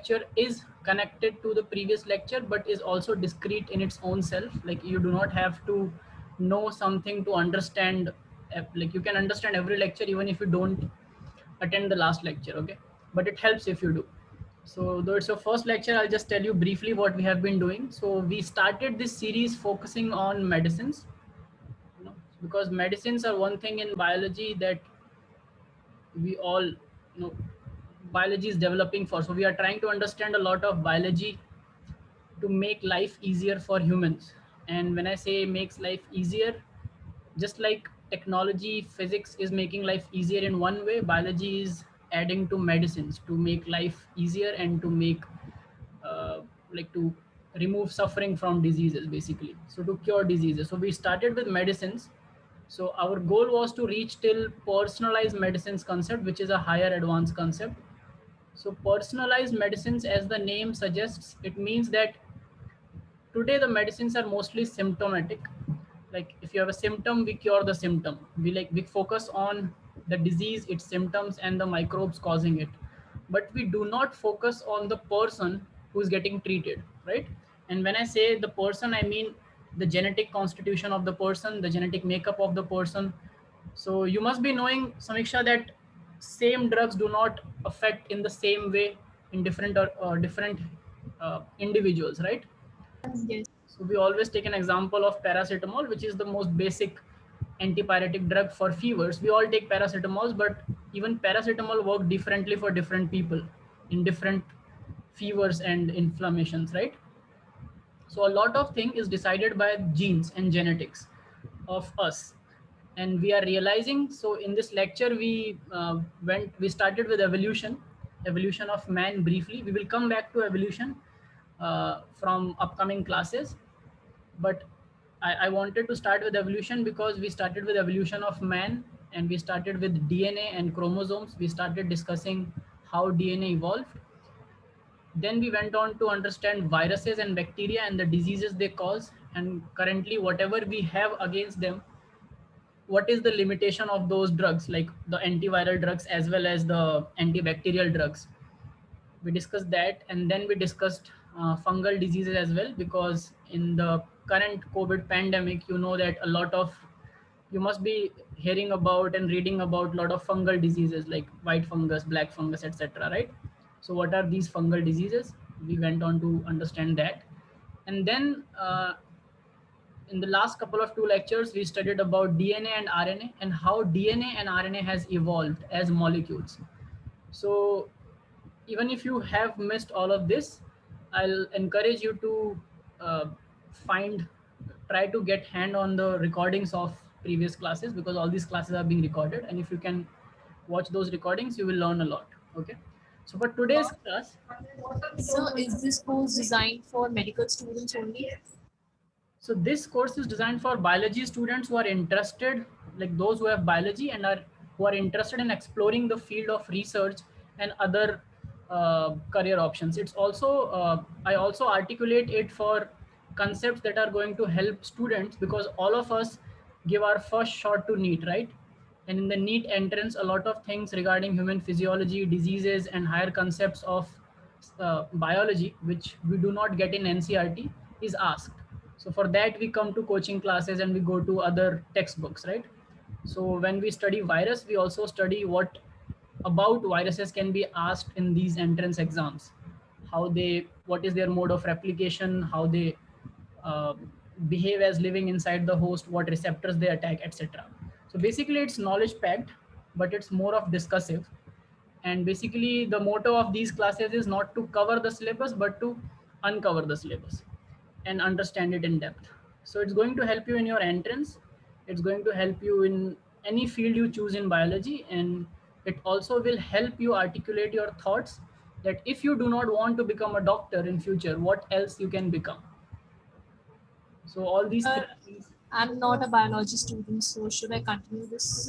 lecture is connected to the previous lecture, but is also discrete in its own self. Like you do not have to know something to understand, like you can understand every lecture even if you don't attend the last lecture, okay? But it helps if you do. So though it's your first lecture, I'll just tell you briefly what we have been doing. So we started this series focusing on medicines, you know, because medicines are one thing in biology that we all, you know, biology is developing for. So we are trying to understand a lot of biology to make life easier for humans. And when I say makes life easier, just like technology, physics is making life easier in one way, biology is adding to medicines to make life easier and to make uh, like to remove suffering from diseases, basically, so to cure diseases. So we started with medicines. So our goal was to reach till personalized medicines concept, which is a higher advanced concept. So personalized medicines, as the name suggests, it means that today the medicines are mostly symptomatic. Like if you have a symptom, we cure the symptom. We focus on the disease, its symptoms, and the microbes causing it. But we do not focus on the person who is getting treated, right? And when I say the person, I mean the genetic constitution of the person, the genetic makeup of the person. So you must be knowing, Samiksha, that same drugs do not affect in the same way in different individuals, right? Yes. So we always take an example of paracetamol, which is the most basic antipyretic drug for fevers. We all take paracetamols, but even paracetamol work differently for different people in different fevers and inflammations, right? So a lot of thing is decided by genes and genetics of us, and we are realizing. So in this lecture, we started with evolution of man briefly. We will come back to evolution from upcoming classes, but I wanted to start with evolution because we started with evolution of man, and we started with DNA and chromosomes. We started discussing how DNA evolved. Then we went on to understand viruses and bacteria and the diseases they cause. And currently, whatever we have against them, what is the limitation of those drugs, like the antiviral drugs as well as the antibacterial drugs. We discussed that, and then we discussed fungal diseases as well, because in the current COVID pandemic, you know that a lot of, you must be hearing about and reading about a lot of fungal diseases like white fungus, black fungus, etc., right? So what are these fungal diseases? We went on to understand that. And then in the last couple of two lectures, we studied about DNA and RNA and how DNA and RNA has evolved as molecules. So even if you have missed all of this, I'll encourage you to uh, find, try to get hand on the recordings of previous classes, because all these classes are being recorded. And if you can watch those recordings, you will learn a lot. Okay. So for today's class, So is this course designed for medical students only? so this course is designed for biology students who are interested, like those who have biology and are who are interested in exploring the field of research and other career options. It's also I also articulate it for concepts that are going to help students, because all of us give our first shot to NEET, right? And in the NEET entrance, a lot of things regarding human physiology, diseases, and higher concepts of biology, which we do not get in NCRT, is asked. So for that, we come to coaching classes and we go to other textbooks, right? So when we study virus, we also study what about viruses can be asked in these entrance exams, how they, what is their mode of replication, how they uh, behave as living inside the host, what receptors they attack, etc. So basically, it's knowledge packed, but it's more of discussive. And basically, the motto of these classes is not to cover the syllabus, but to uncover the syllabus and understand it in depth. So it's going to help you in your entrance. It's going to help you in any field you choose in biology. And it also will help you articulate your thoughts that if you do not want to become a doctor in future, what else you can become. So all these three things. I'm not a biology student, so should I continue this?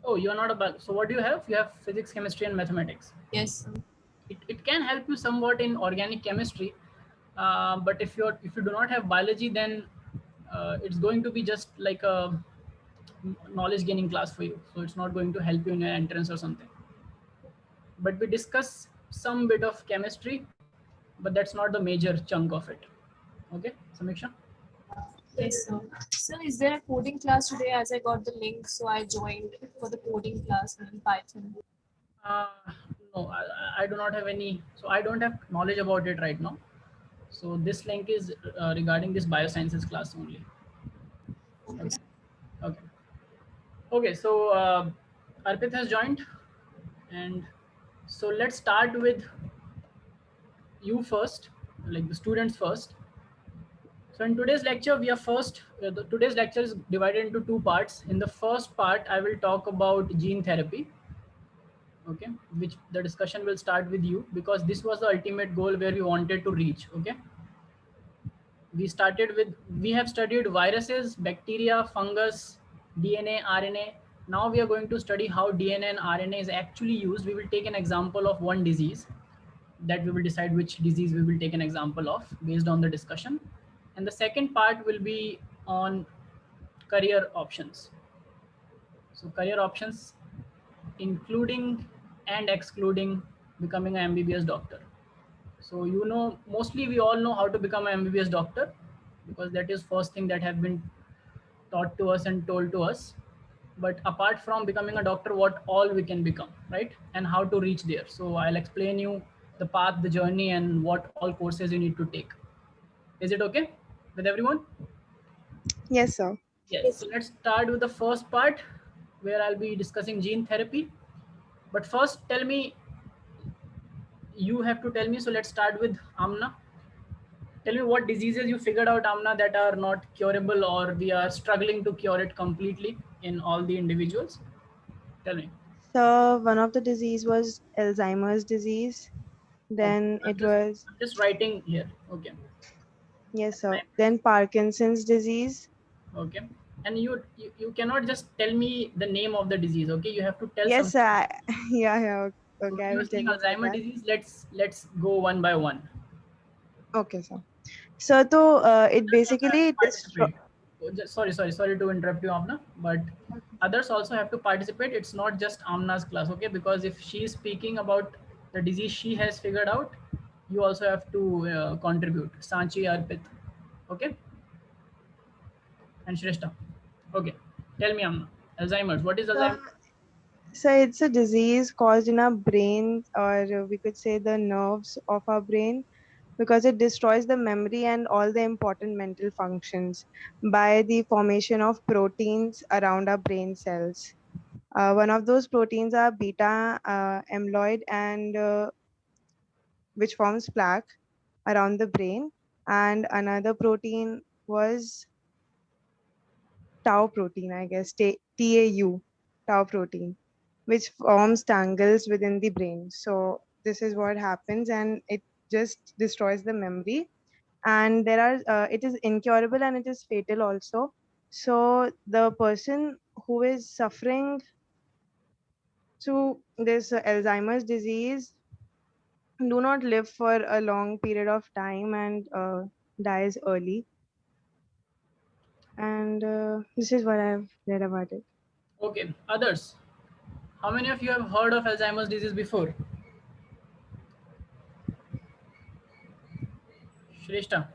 Oh, you're not a so what do you have? You have physics, chemistry, and mathematics. Yes. It can help you somewhat in organic chemistry, but if you do not have biology, then it's going to be just like a knowledge gaining class for you. So it's not going to help you in your entrance or something. But we discuss some bit of chemistry, but that's not the major chunk of it. Okay, Samiksha? Yes, sir. So is there a coding class today? As I got the link, so I joined for the coding class in Python. Uh, no, I do not have any, so I don't have knowledge about it right now. So this link is regarding this biosciences class only. Okay. Okay. Okay. So Arpit has joined, and so let's start with you first, like the students first. So in today's lecture, we are today's lecture is divided into two parts. In the first part, I will talk about gene therapy. Okay, which the discussion will start with you because this was the ultimate goal where we wanted to reach. Okay, we have studied viruses, bacteria, fungus, DNA, RNA. Now we are going to study how DNA and RNA is actually used. We will take an example of one disease, that we will decide which disease we will take an example of based on the discussion. And the second part will be on career options. So career options including and excluding becoming an MBBS doctor. So mostly we all know how to become an MBBS doctor because that is first thing that have been taught to us and told to us. But apart from becoming a doctor, what all we can become, right? And how to reach there. So I'll explain you the path, the journey, and what all courses you need to take. Is it okay with everyone? Yes, sir. Yes. So let's start with the first part where I'll be discussing gene therapy. But first, you have to tell me. So let's start with Amna. Tell me what diseases you figured out, Amna, that are not curable or we are struggling to cure it completely in all the individuals. Tell me. So one of the disease was Alzheimer's disease. Okay. Then it was, I'm just writing here. Okay. yes, sir. Then Parkinson's disease. Okay. And you cannot just tell me the name of the disease. Okay. You have to tell Yes, something. sir. Yeah, yeah. So Okay, when I you are will tell saying you about Alzheimer that. disease, let's go one by one. Okay, sir. So it basically destroys. Participate. Sorry to interrupt you, Amna, but others also have to participate. It's not just Amna's class, okay? Because if she is speaking about the disease she has figured out, you also have to contribute. Sanchi, Arpit, okay, and Shrestha. Okay, tell me, Amna. Alzheimer's. What is So, Alzheimer's? so it's a disease caused in our brain, or we could say the nerves of our brain, because it destroys the memory and all the important mental functions by the formation of proteins around our brain cells. One of those proteins are beta amyloid, and which forms plaque around the brain, and another protein was tau protein, I guess, TAU, tau protein, which forms tangles within the brain. So this is what happens, and it just destroys the memory. And it is incurable and it is fatal also. So the person who is suffering to this Alzheimer's disease do not live for a long period of time and dies early. And this is what I've read about it. Okay, others. How many of you have heard of Alzheimer's disease before? Shrestha,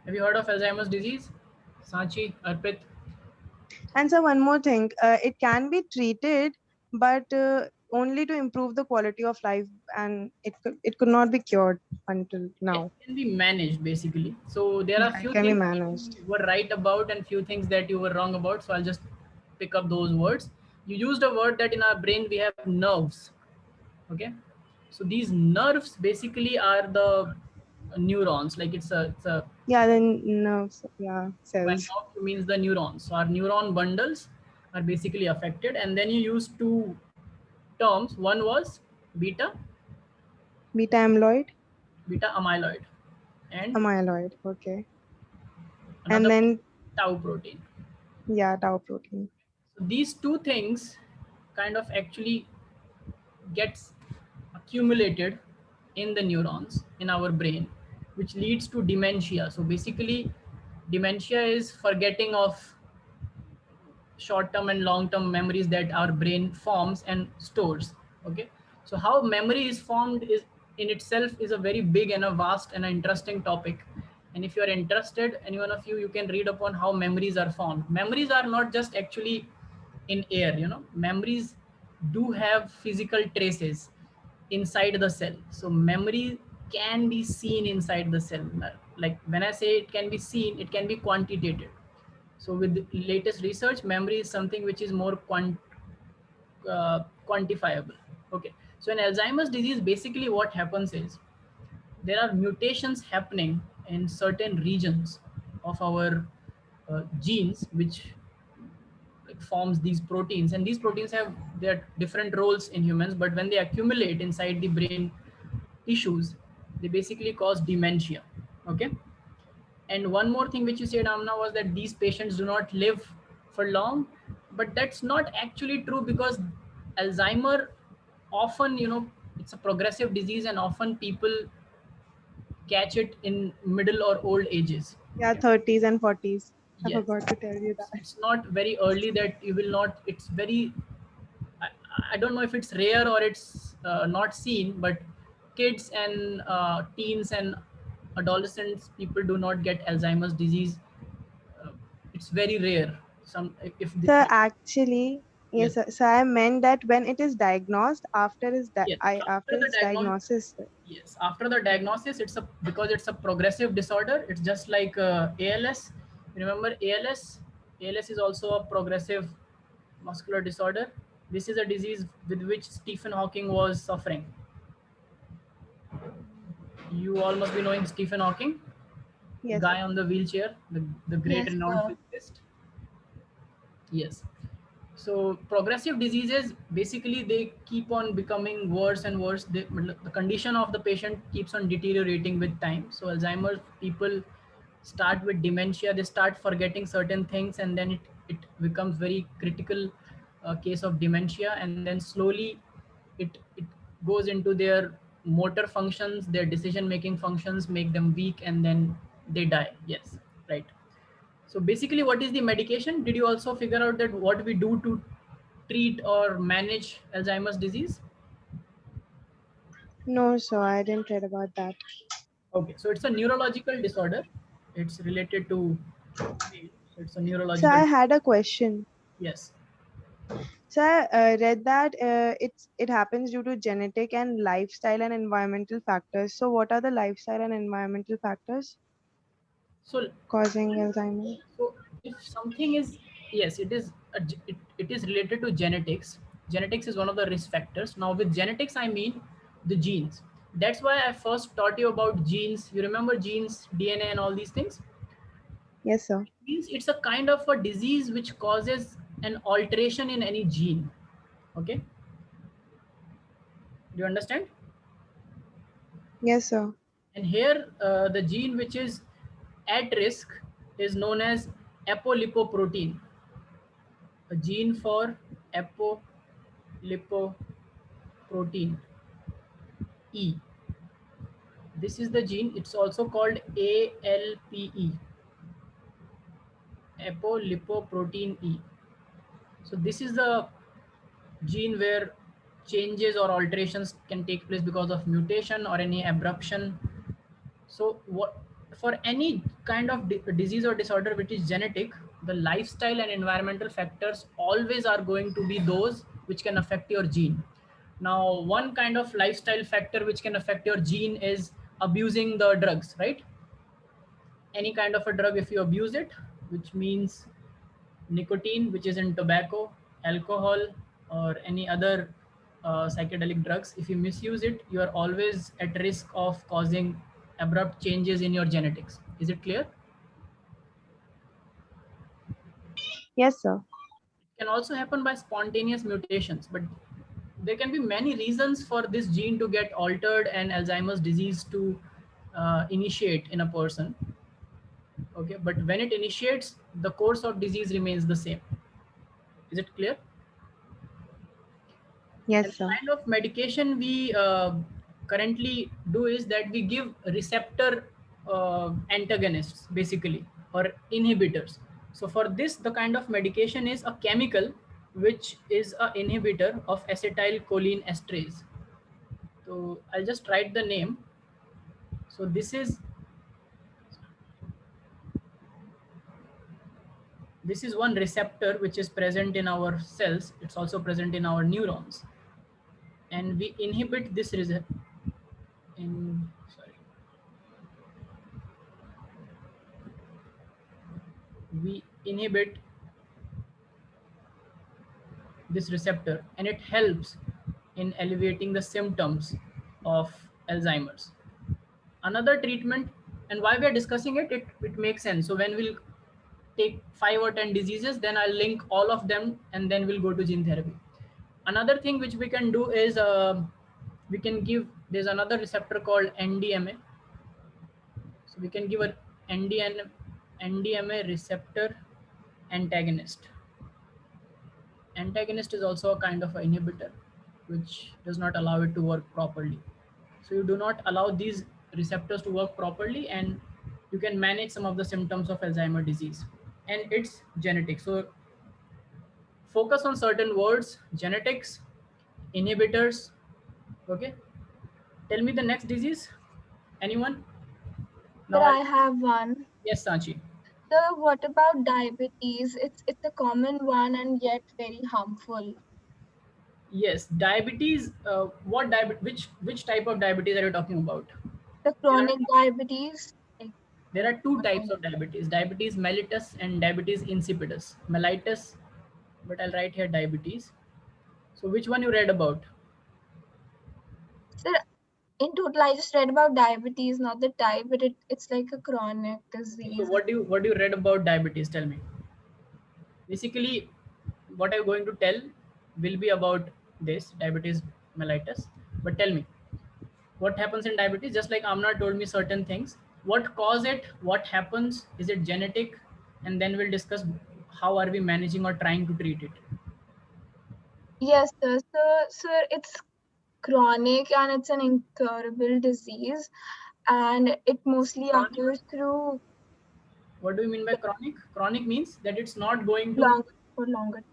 have you heard of Alzheimer's disease? Sanchi, Arpit. And so one more thing, it can be treated, but only to improve the quality of life, and it could not be cured until It now. can be managed basically. So there are Yeah, it few can be things managed. you were right about and few things that you were wrong about. So I'll just pick up those words. You used a word that in our brain we have nerves. Okay. So these nerves basically are the neurons. Like it's a Yeah, then nerves, yeah, by cells. nerve means the neurons. So our neuron bundles are basically affected. And then you use two terms. One was beta, Beta amyloid, beta amyloid, and amyloid, okay. And another one, then, tau protein. yeah, tau protein. So these two things kind of actually gets accumulated in the neurons in our brain, which leads to dementia. So basically, dementia is forgetting of short-term and long-term memories that our brain forms and stores. Okay, so how memory is formed is in itself is a very big and a vast and an interesting topic. And if you are interested, any one of you, you can read upon how memories are formed. Memories are not just actually in air, you know, memories do have physical traces inside the cell. So memory can be seen inside the cell. Like when I say it can be seen, it can be quantitated. So with the latest research, memory is something which is more quantifiable. Okay. So in Alzheimer's disease, basically what happens is there are mutations happening in certain regions of our genes, which like forms these proteins, and these proteins have their different roles in humans, but when they accumulate inside the brain tissues, they basically cause dementia. Okay. And one more thing which you said, Amna, was that these patients do not live for long, but that's not actually true, because Alzheimer often, you know, it's a progressive disease, and often people catch it in middle or old ages. Yeah, 30s and 40s. I Yes, forgot to tell you that. it's not very early that you will not, it's very, I, I don't know if it's rare or it's not seen, but kids and teens and adolescents, people do not get Alzheimer's disease. uh, it's very rare. Some if the, So actually, yes, yes, so I meant that when it is diagnosed, yes, after after the its diagnosis, diagnosis. yes, after the diagnosis, it's a, because it's a progressive disorder. It's just like ALS. You remember ALS? ALS is also a progressive muscular disorder. This is a disease with which Stephen Hawking was suffering. You all must be knowing Stephen Hawking, the Yes, sir. guy on the wheelchair, the great Yes, renowned sir. physicist. Yes. So progressive diseases, basically they keep on becoming worse and worse. The condition of the patient keeps on deteriorating with time. So Alzheimer's people start with dementia, they start forgetting certain things, and then it becomes very critical case of dementia, and then slowly it goes into their motor functions, their decision making functions make them weak, and then they die. Yes, right. So basically, what is the medication? Did you also figure out that what we do to treat or manage Alzheimer's disease? No, sir, I didn't read about that. Okay, so it's a neurological disorder. It's related to brain. So it's a So neurological. I had a question. Yes. So I read that it happens due to genetic and lifestyle and environmental factors. So what are the lifestyle and environmental factors So causing Alzheimer's? so if something is, yes, it is it is related to genetics. Genetics is one of the risk factors. Now with genetics, I mean the genes. That's why I first taught you about genes. You remember genes, DNA, and all these things. Yes, sir. Means it's a kind of a disease which causes an alteration in any gene. Okay, do you understand? Yes, sir. And here the gene which is at risk is known as apolipoprotein, a gene for apolipoprotein E. This is the gene. It's also called ALPE, apolipoprotein E. So this is the gene where changes or alterations can take place because of mutation or any abruption. So what, for any kind of disease or disorder which is genetic, the lifestyle and environmental factors always are going to be those which can affect your gene. Now one kind of lifestyle factor which can affect your gene is abusing the drugs, right? Any kind of a drug, if you abuse it, which means nicotine, which is in tobacco, alcohol, or any other psychedelic drugs, if you misuse it, you are always at risk of causing abrupt changes in your genetics. Is it clear? Yes, sir. It can also happen by spontaneous mutations, but there can be many reasons for this gene to get altered and Alzheimer's disease to initiate in a person. Okay, but when it initiates, the course of disease remains the same. Is it clear? And Yes, the sir. kind of medication we currently do is that we give receptor antagonists, basically, or inhibitors. So for this, the kind of medication is a chemical which is a inhibitor of acetylcholine esterase. So I'll just write the name. So this is one receptor which is present in our cells. It's also present in our neurons, and we inhibit this receptor. We inhibit this receptor, and it helps in alleviating the symptoms of Alzheimer's. Another treatment, and why we are discussing it, it makes sense. So when we'll take 5 or 10 diseases, then I'll link all of them, and then we'll go to gene therapy. Another thing which we can do is we can give, there's another receptor called NDMA. So we can give a NDMA receptor antagonist. Antagonist is also a kind of an inhibitor which does not allow it to work properly. So you do not allow these receptors to work properly, and you can manage some of the symptoms of Alzheimer's disease. And it's genetic. So focus on certain words: genetics, inhibitors. Okay. Tell me the next disease. Anyone? But I have one. Yes, Sanchi. So what about diabetes? It's a common one and yet very harmful. Yes, diabetes. What diabetes? Which type of diabetes are you talking about? The chronic diabetes. There are two types of diabetes: diabetes mellitus and diabetes insipidus. Mellitus, but I'll write here diabetes. So which one you read about? Sir, in total, I just read about diabetes, not the type, but it's like a chronic disease. So what do you read about diabetes? Tell me. Basically, what I'm going to tell will be about this diabetes mellitus. But tell me, what happens in diabetes? Just like Amna told me certain things. What cause it? What happens? Is it genetic? And then we'll discuss how are we managing or trying to treat it. Yes, sir. So, sir, it's chronic and it's an incurable disease, and it mostly occurs through. What do you mean by chronic? Chronic means that it's not going to longer.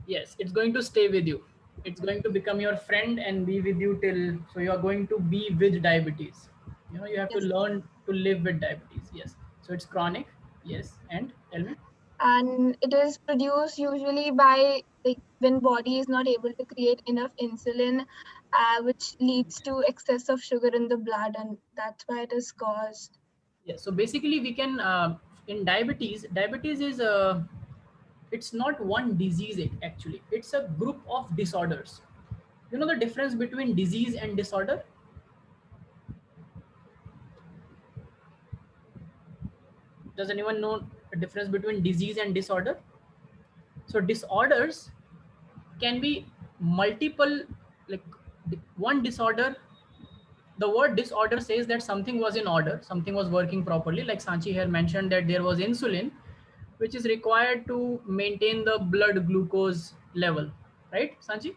Yes, it's going to stay with you. It's going to become your friend and be with you till, so you are going to be with diabetes. You know, you have to learn to live with diabetes. Yes. So it's chronic. Yes. And tell me. And it is produced usually by, like, when body is not able to create enough insulin, which leads to excess of sugar in the blood, and that's why it is caused. Yeah. So basically we can, in diabetes is it's not one disease actually. It's a group of disorders. You know the difference between disease and disorder? Does anyone know the difference between disease and disorder? So disorders can be multiple, like one disorder. The word disorder says that something was in order, something was working properly. Like Sanchi here mentioned that there was insulin, which is required to maintain the blood glucose level, right, Sanchi?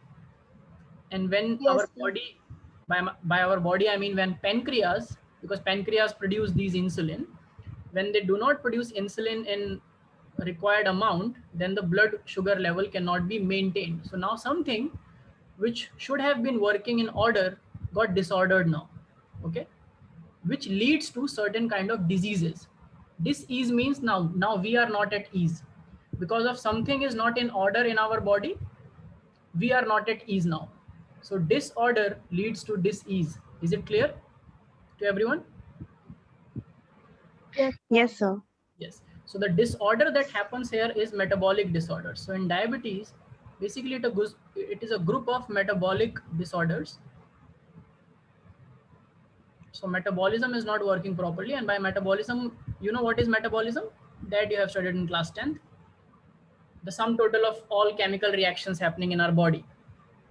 And when our body, by our body, I mean when pancreas, because pancreas produce these insulin, when they do not produce insulin in required amount, then the blood sugar level cannot be maintained. So now something which should have been working in order got disordered now, okay, which leads to certain kind of diseases. Disease means now we are not at ease because of something is not in order in our body. We are not at ease now. So disorder leads to dis-ease. Is it clear to everyone? Yes, sir. Yes. So the disorder that happens here is metabolic disorder. So in diabetes, basically it is a group of metabolic disorders. So metabolism is not working properly, and by metabolism, you know what is metabolism? That you have studied in class 10th. The sum total of all chemical reactions happening in our body.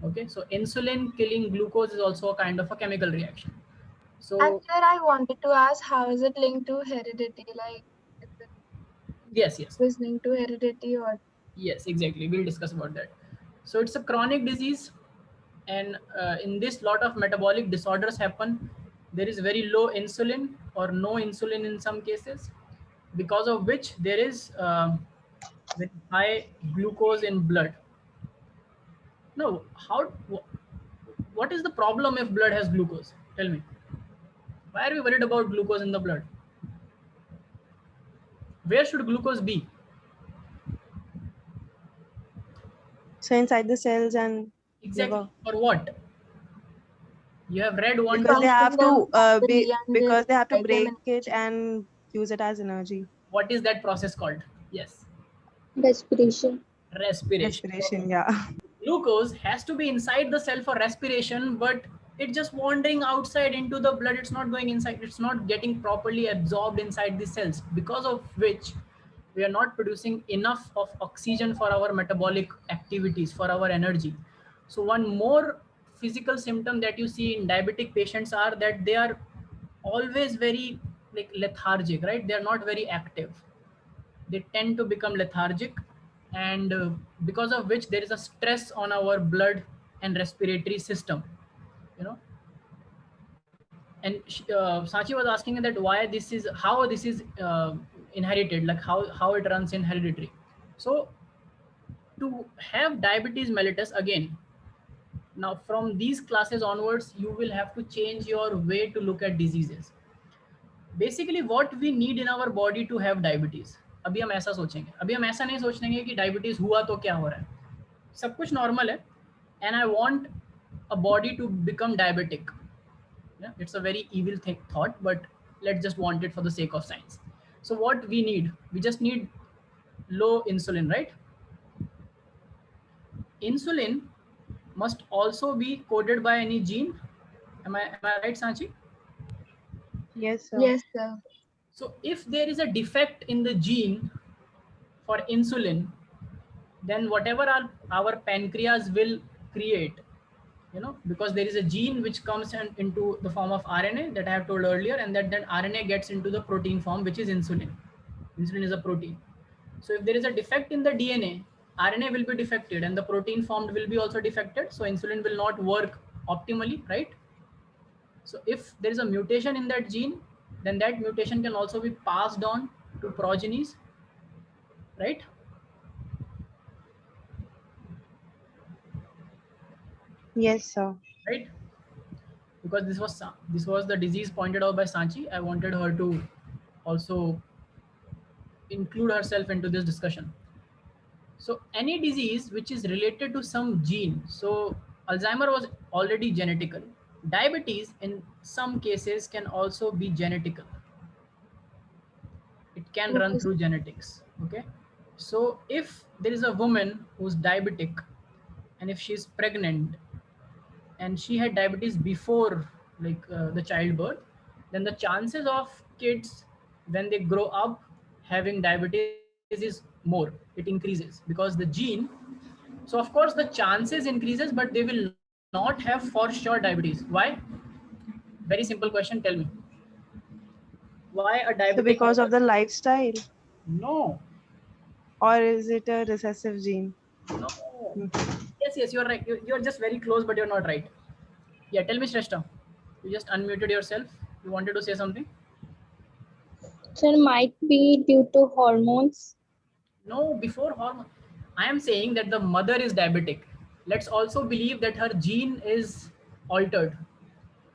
Okay, so insulin killing glucose is also a kind of a chemical reaction. So, and sir, I wanted to ask, how is it linked to heredity? Like, is it yes, is linked to heredity or? Yes, exactly. We'll discuss about that. So it's a chronic disease, and in this, lot of metabolic disorders happen. There is very low insulin or no insulin in some cases, because of which there is very high glucose in blood. No, what is the problem if blood has glucose? Tell me. Why are we worried about glucose in the blood? Where should glucose be? So inside the cells and Exactly. liver. For what? You have read one. Because they have Pumping them to properly and because they have to provide them break it and use it as energy. What is that process called? Yes, Respiration. respiration. Respiration, yeah. Glucose has to be inside the cell for respiration, but it's just wandering outside into the blood. It's not going inside. It's not getting properly absorbed inside the cells, because of which we are not producing enough of oxygen for our metabolic activities, for our energy. So one more physical symptom that you see in diabetic patients are that they are always very like lethargic, right? They are not very active. They tend to become lethargic, and because of which there is a stress on our blood and respiratory system, you know. And Sachi was asking that why this is, how this is inherited, like how it runs in hereditary. So to have diabetes mellitus, again, now from these classes onwards, you will have to change your way to look at diseases. Basically what we need in our body to have diabetes. अभी हम ऐसा सोचेंगे, अभी हम ऐसा नहीं सोचेंगे कि डायबिटीज हुआ तो क्या हो रहा है, सब कुछ नॉर्मल है and I want a body to become diabetic. It's a very evil thought, but let's just want it for the sake of science. So what we need, we just need low insulin, right? Insulin must also be coded by any gene. Am I right, Sanchi? Yes, sir. Yes, sir. So if there is a defect in the gene for insulin, then whatever our pancreas will create, you know, because there is a gene which comes into the form of RNA that I have told earlier, and that RNA gets into the protein form, which is insulin. Insulin is a protein. So if there is a defect in the DNA, RNA will be defected and the protein formed will be also defected. So insulin will not work optimally, right? So if there is a mutation in that gene, then that mutation can also be passed on to progenies, right? Yes, sir. Right? Because this was the disease pointed out by Sanchi. I wanted her to also include herself into this discussion. So any disease which is related to some gene, so Alzheimer was already genetical. Diabetes in some cases can also be genetical. It can run through genetics. Okay. So if there is a woman who's diabetic, and if she's pregnant and she had diabetes before the childbirth, then the chances of kids when they grow up having diabetes is more. It increases because the gene. So of course the chances increases, but they will not have for sure diabetes. Why? Very simple question. Tell me. Why a diabetic? So because of the lifestyle, No. or is it a recessive gene? No. Yes, you're right. You're just very close, but you're not right. Yeah, tell me, Shrestha. You just unmuted yourself. You wanted to say something? Sir, might be due to hormones. No, before hormone. I am saying that the mother is diabetic. Let's also believe that her gene is altered.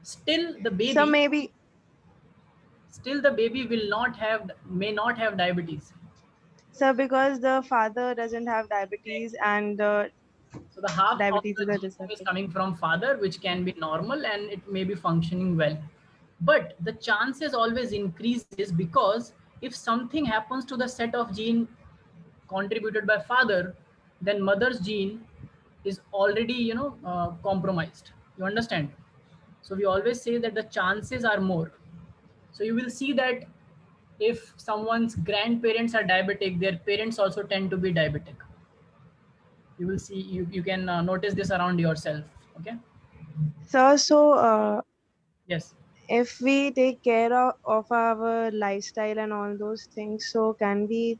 Still, the baby. So maybe. Still, the baby may not have diabetes. So because the father doesn't have diabetes and So the half diabetes of the is a genome is recessive. coming from father, which can be normal and it may be functioning well. But the chances always increases because if something happens to the set of gene contributed by father, then mother's gene is already compromised. You understand? So we always say that the chances are more. So you will see that if someone's grandparents are diabetic, their parents also tend to be diabetic. You will see, you can notice this around yourself. Okay. So Yes. if we take care of our lifestyle and all those things, so can we,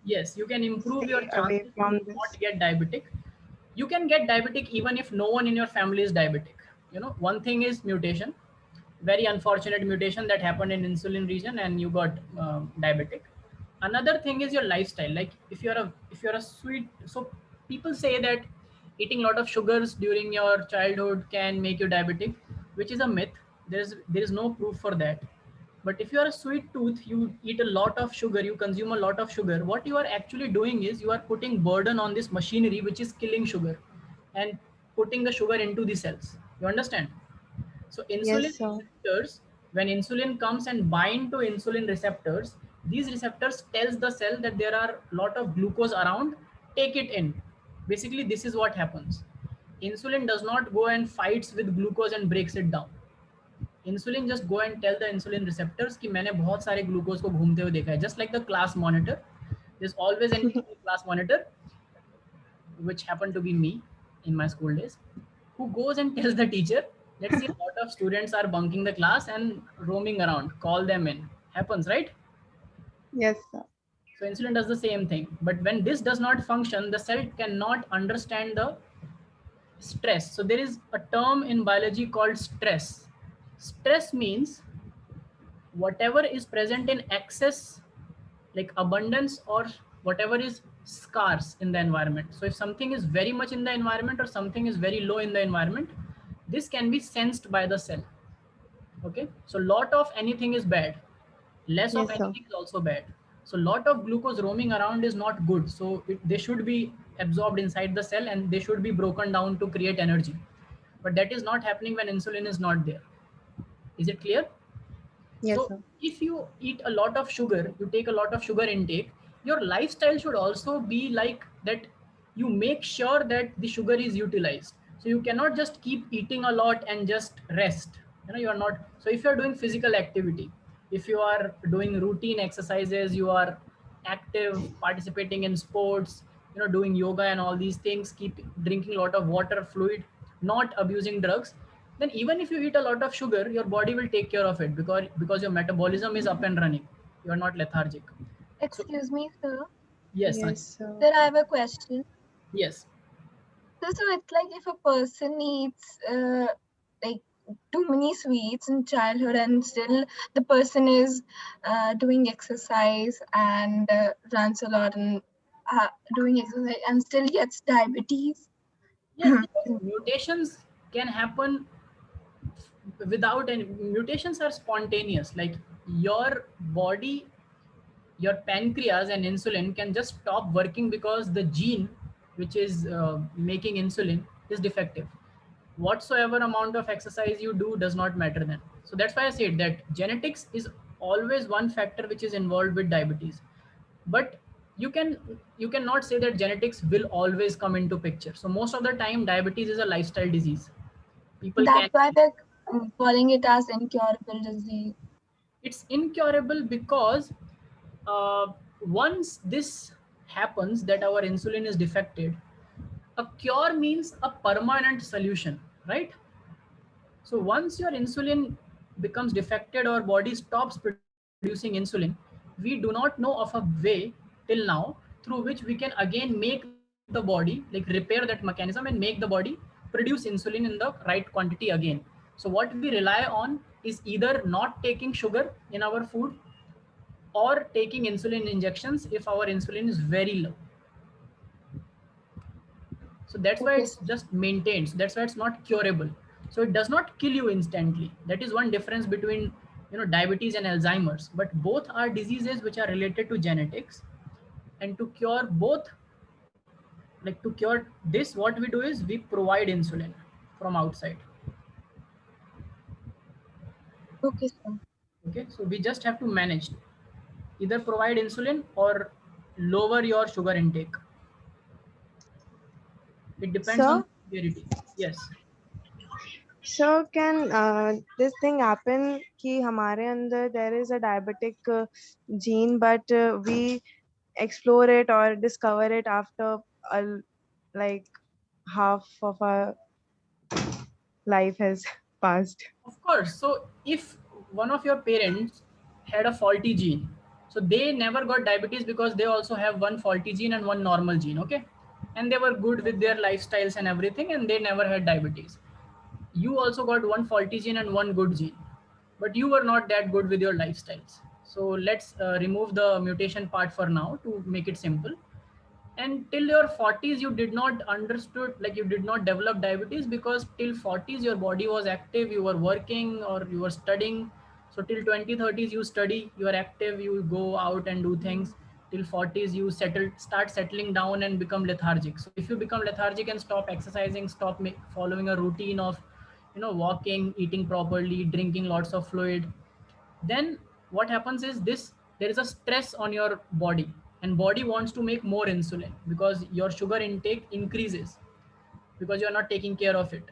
Yes, you can improve your stay away chances from to this? not get diabetic. You can get diabetic even if no one in your family is diabetic. You know, one thing is mutation, very unfortunate mutation that happened in insulin region and you got diabetic. Another thing is your lifestyle. Like if you're a sweet, so people say that eating a lot of sugars during your childhood can make you diabetic, which is a myth. There is no proof for that. But if you are a sweet tooth, you eat a lot of sugar, you consume a lot of sugar, what you are actually doing is you are putting burden on this machinery which is killing sugar and putting the sugar into the cells. You understand? So insulin Yes, sir. receptors, when insulin comes and bind to insulin receptors, these receptors tells the cell that there are a lot of glucose around, take it in. Basically, this is what happens. Insulin does not go and fights with glucose and breaks it down. Insulin just go and tell the insulin receptors कि मैंने बहुत सारे glucose को घूमते हुए देखा है. Just like the class monitor, there's always an class monitor, which happened to be me in my school days, who goes and tells the teacher, let's see, a lot of students are bunking the class and roaming around, call them in. Happens, right? Yes, sir. So insulin does the same thing. But when this does not function, the cell cannot understand the stress. So there is a term in biology called stress. Stress means whatever is present in excess, like abundance, or whatever is scarce in the environment. So if something is very much in the environment or something is very low in the environment, this can be sensed by the cell. Okay, so lot of anything is bad, less of Yes, sir. anything is also bad. So lot of glucose roaming around is not good. So they should be absorbed inside the cell and they should be broken down to create energy. But that is not happening when insulin is not there. Is it clear? Yes, So sir. if you eat a lot of sugar, you take a lot of sugar intake, your lifestyle should also be like that. You make sure that the sugar is utilized. So you cannot just keep eating a lot and just rest. You are not. So if you are doing physical activity, if you are doing routine exercises, you are active, participating in sports, doing yoga and all these things, keep drinking a lot of water, fluid, not abusing drugs, then even if you eat a lot of sugar, your body will take care of it because your metabolism is up and running. You are not lethargic. So Excuse me, sir. yes, Yes, Sanjay. sir. Sir, I have a question. Yes. So it's like if a person eats like too many sweets in childhood and still the person is doing exercise and runs a lot and doing exercise and still gets diabetes. Yes, because mutations can happen without any. Mutations are spontaneous. Like your body, your pancreas and insulin can just stop working because the gene which is making insulin is defective. Whatsoever amount of exercise you do does not matter then. So that's why I said that genetics is always one factor which is involved with diabetes. But you cannot say that genetics will always come into picture. So most of the time diabetes is a lifestyle disease. People That's can, why they're calling it as incurable disease. it's incurable because once this happens that our insulin is defected, a cure means a permanent solution, right? So once your insulin becomes defected or body stops producing insulin, we do not know of a way till now through which we can again make the body, like repair that mechanism and make the body produce insulin in the right quantity again. So what we rely on is either not taking sugar in our food or taking insulin injections if our insulin is very low. So that's why Okay. it's just maintained. So that's why it's not curable. So it does not kill you instantly. That is one difference between diabetes and Alzheimer's. But both are diseases which are related to genetics. And to cure both, like to cure this, what we do is we provide insulin from outside. Okay, sir. Okay, so we just have to manage, either provide insulin or lower your sugar intake. It depends on So, the severity. Yes. so can this thing happen कि हमारे अंदर there is a diabetic gene, but we explore it or discover it after like half of our life has passed. Of course. So if one of your parents had a faulty gene, so they never got diabetes because they also have one faulty gene and one normal gene, okay? And they were good with their lifestyles and everything, and they never had diabetes. You also got one faulty gene and one good gene, but you were not that good with your lifestyles. So let's remove the mutation part for now to make it simple. And till your 40s you did not understood, like you did not develop diabetes, because till 40s your body was active, you were working or you were studying. So till 2030s you study, you are active, you go out and do things. Till 40s you start settling down and become lethargic. So if you become lethargic and stop exercising, stop following a routine of, you know, walking, eating properly, drinking lots of fluid, then what happens is this: there is a stress on your body, and body wants to make more insulin because your sugar intake increases because you are not taking care of it.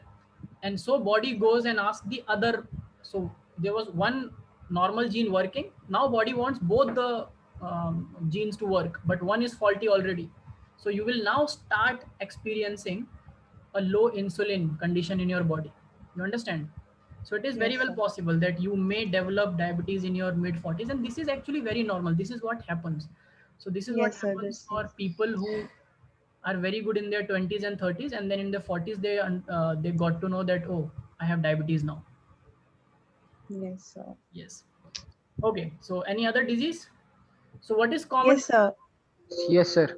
And so body goes and asks the other. So there was one normal gene working, now body wants both the genes to work, but one is faulty already. So you will now start experiencing a low insulin condition in your body. You understand? So it is very Yes, well sir. possible that you may develop diabetes in your mid 40s, and this is actually very normal. This is what happens. So this is what Yes, sir. happens This for is. people who are very good in their 20s and 30s, and then in their 40s they got to know that, oh, I have diabetes now. Yes, sir. Yes. Okay. So any other disease? So what is common? Yes, sir. Yes, sir.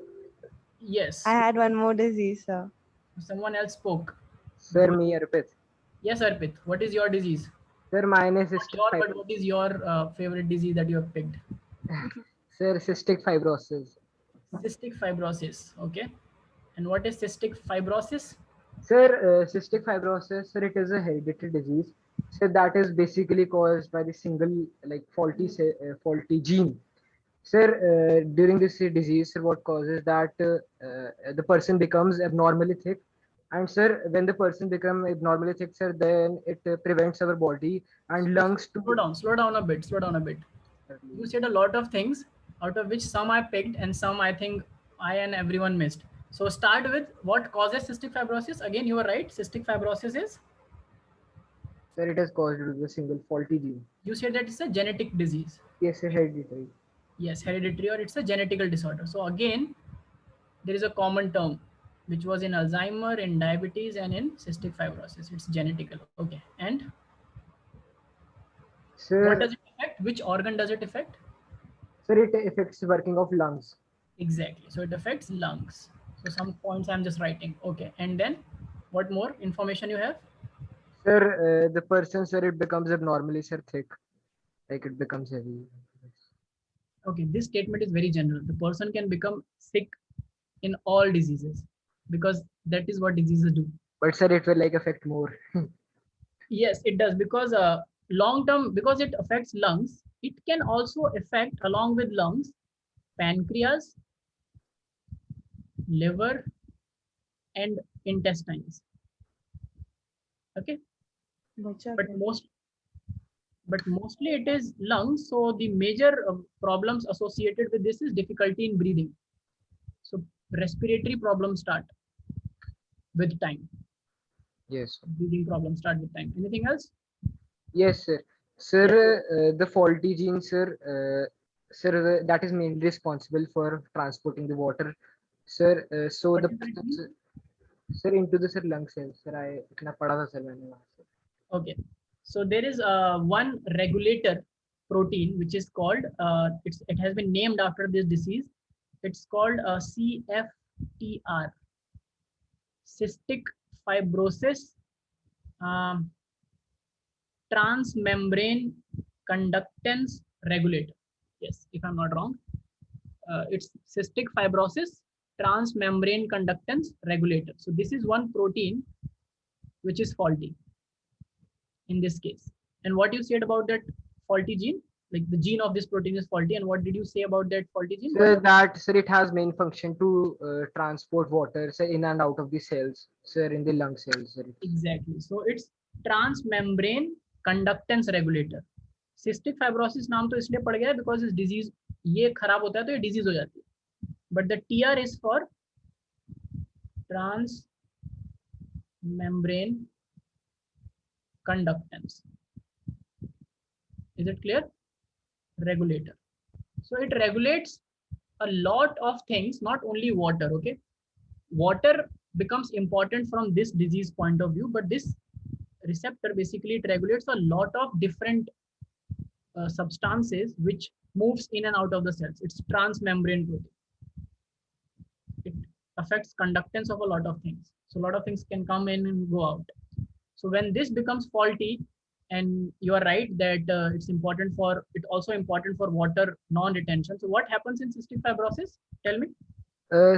Yes. I had one more disease, sir. Someone else spoke. Sir, me, Arpit. Yes, Arpit. What is your disease? Sir, mine is Not cystic your, but what fibrosis. is your favorite disease that you have picked? Sir, cystic fibrosis. Cystic fibrosis. Okay. And what is cystic fibrosis? Sir, cystic fibrosis, sir, it is a hereditary disease. So that is basically caused by the single like faulty gene. Sir, during this disease, sir, what causes that the person becomes abnormally thick. And sir, when the person becomes abnormally thick, sir, then it prevents our body and lungs Slow to. down. Slow down a bit. Slow down a bit. You said a lot of things, out of which some I picked and some I think I and everyone missed. So start with what causes cystic fibrosis. Again, you were right. Cystic fibrosis is, Sir, it is caused due to the single faulty gene. you said that it's a genetic disease. Yes, sir, hereditary. Yes, hereditary, or it's a genetical disorder. So again, there is a common term which was in Alzheimer, in diabetes, and in cystic fibrosis. It's genetical. Okay. And what does Sir, it affect? Which organ does it affect? sir, it affects working of lungs. Exactly. So it affects lungs. So some points I'm just writing. Okay. And then what more information you have? Sir, the person, sir, it becomes abnormally, sir, thick. Like it becomes heavy. Okay. This statement is very general. The person can become sick in all diseases because that is what diseases do. But sir, it will like affect more. Yes, it does, because long term, because it affects lungs, it can also affect, along with lungs, pancreas, liver, and intestines. Okay. But mostly it is lungs. So the major problems associated with this is difficulty in breathing. So respiratory problems start with time. Yes. Breathing problems start with time. Anything else? Yes, sir. Sir, the faulty gene, sir, sir, that is mainly responsible for transporting the water, sir. So What the is that gene? sir into the sir lung cells, sir. I इतना पढ़ा था sir मैंने वहाँ से. Okay. So there is one regulator protein which is called, it has been named after this disease. It's called CFTR, cystic fibrosis um, transmembrane conductance regulator. Yes, if I'm not wrong, it's cystic fibrosis transmembrane conductance regulator. So this is one protein which is faulty in this case. And what you said about that faulty gene, like the gene of this protein is faulty, and what did you say about that faulty gene? Sir, that sir, it has main function to transport water, sir, in and out of the cells, sir, in the lung cells, sir. Exactly. So it's transmembrane conductance regulator. Cystic fibrosis नाम तो इसलिए पड़ गया है because इस disease ये खराब होता है तो ये disease हो जाती है. But the TR is for transmembrane conductance. Is it clear? Regulator. So it regulates a lot of things, not only water. Okay, water becomes important from this disease point of view, but this receptor basically it regulates a lot of different substances which moves in and out of the cells. It's transmembrane protein. It affects conductance of a lot of things. So a lot of things can come in and go out. So when this becomes faulty, and you are right that it's also important for water non-retention. So what happens in cystic fibrosis? Tell me.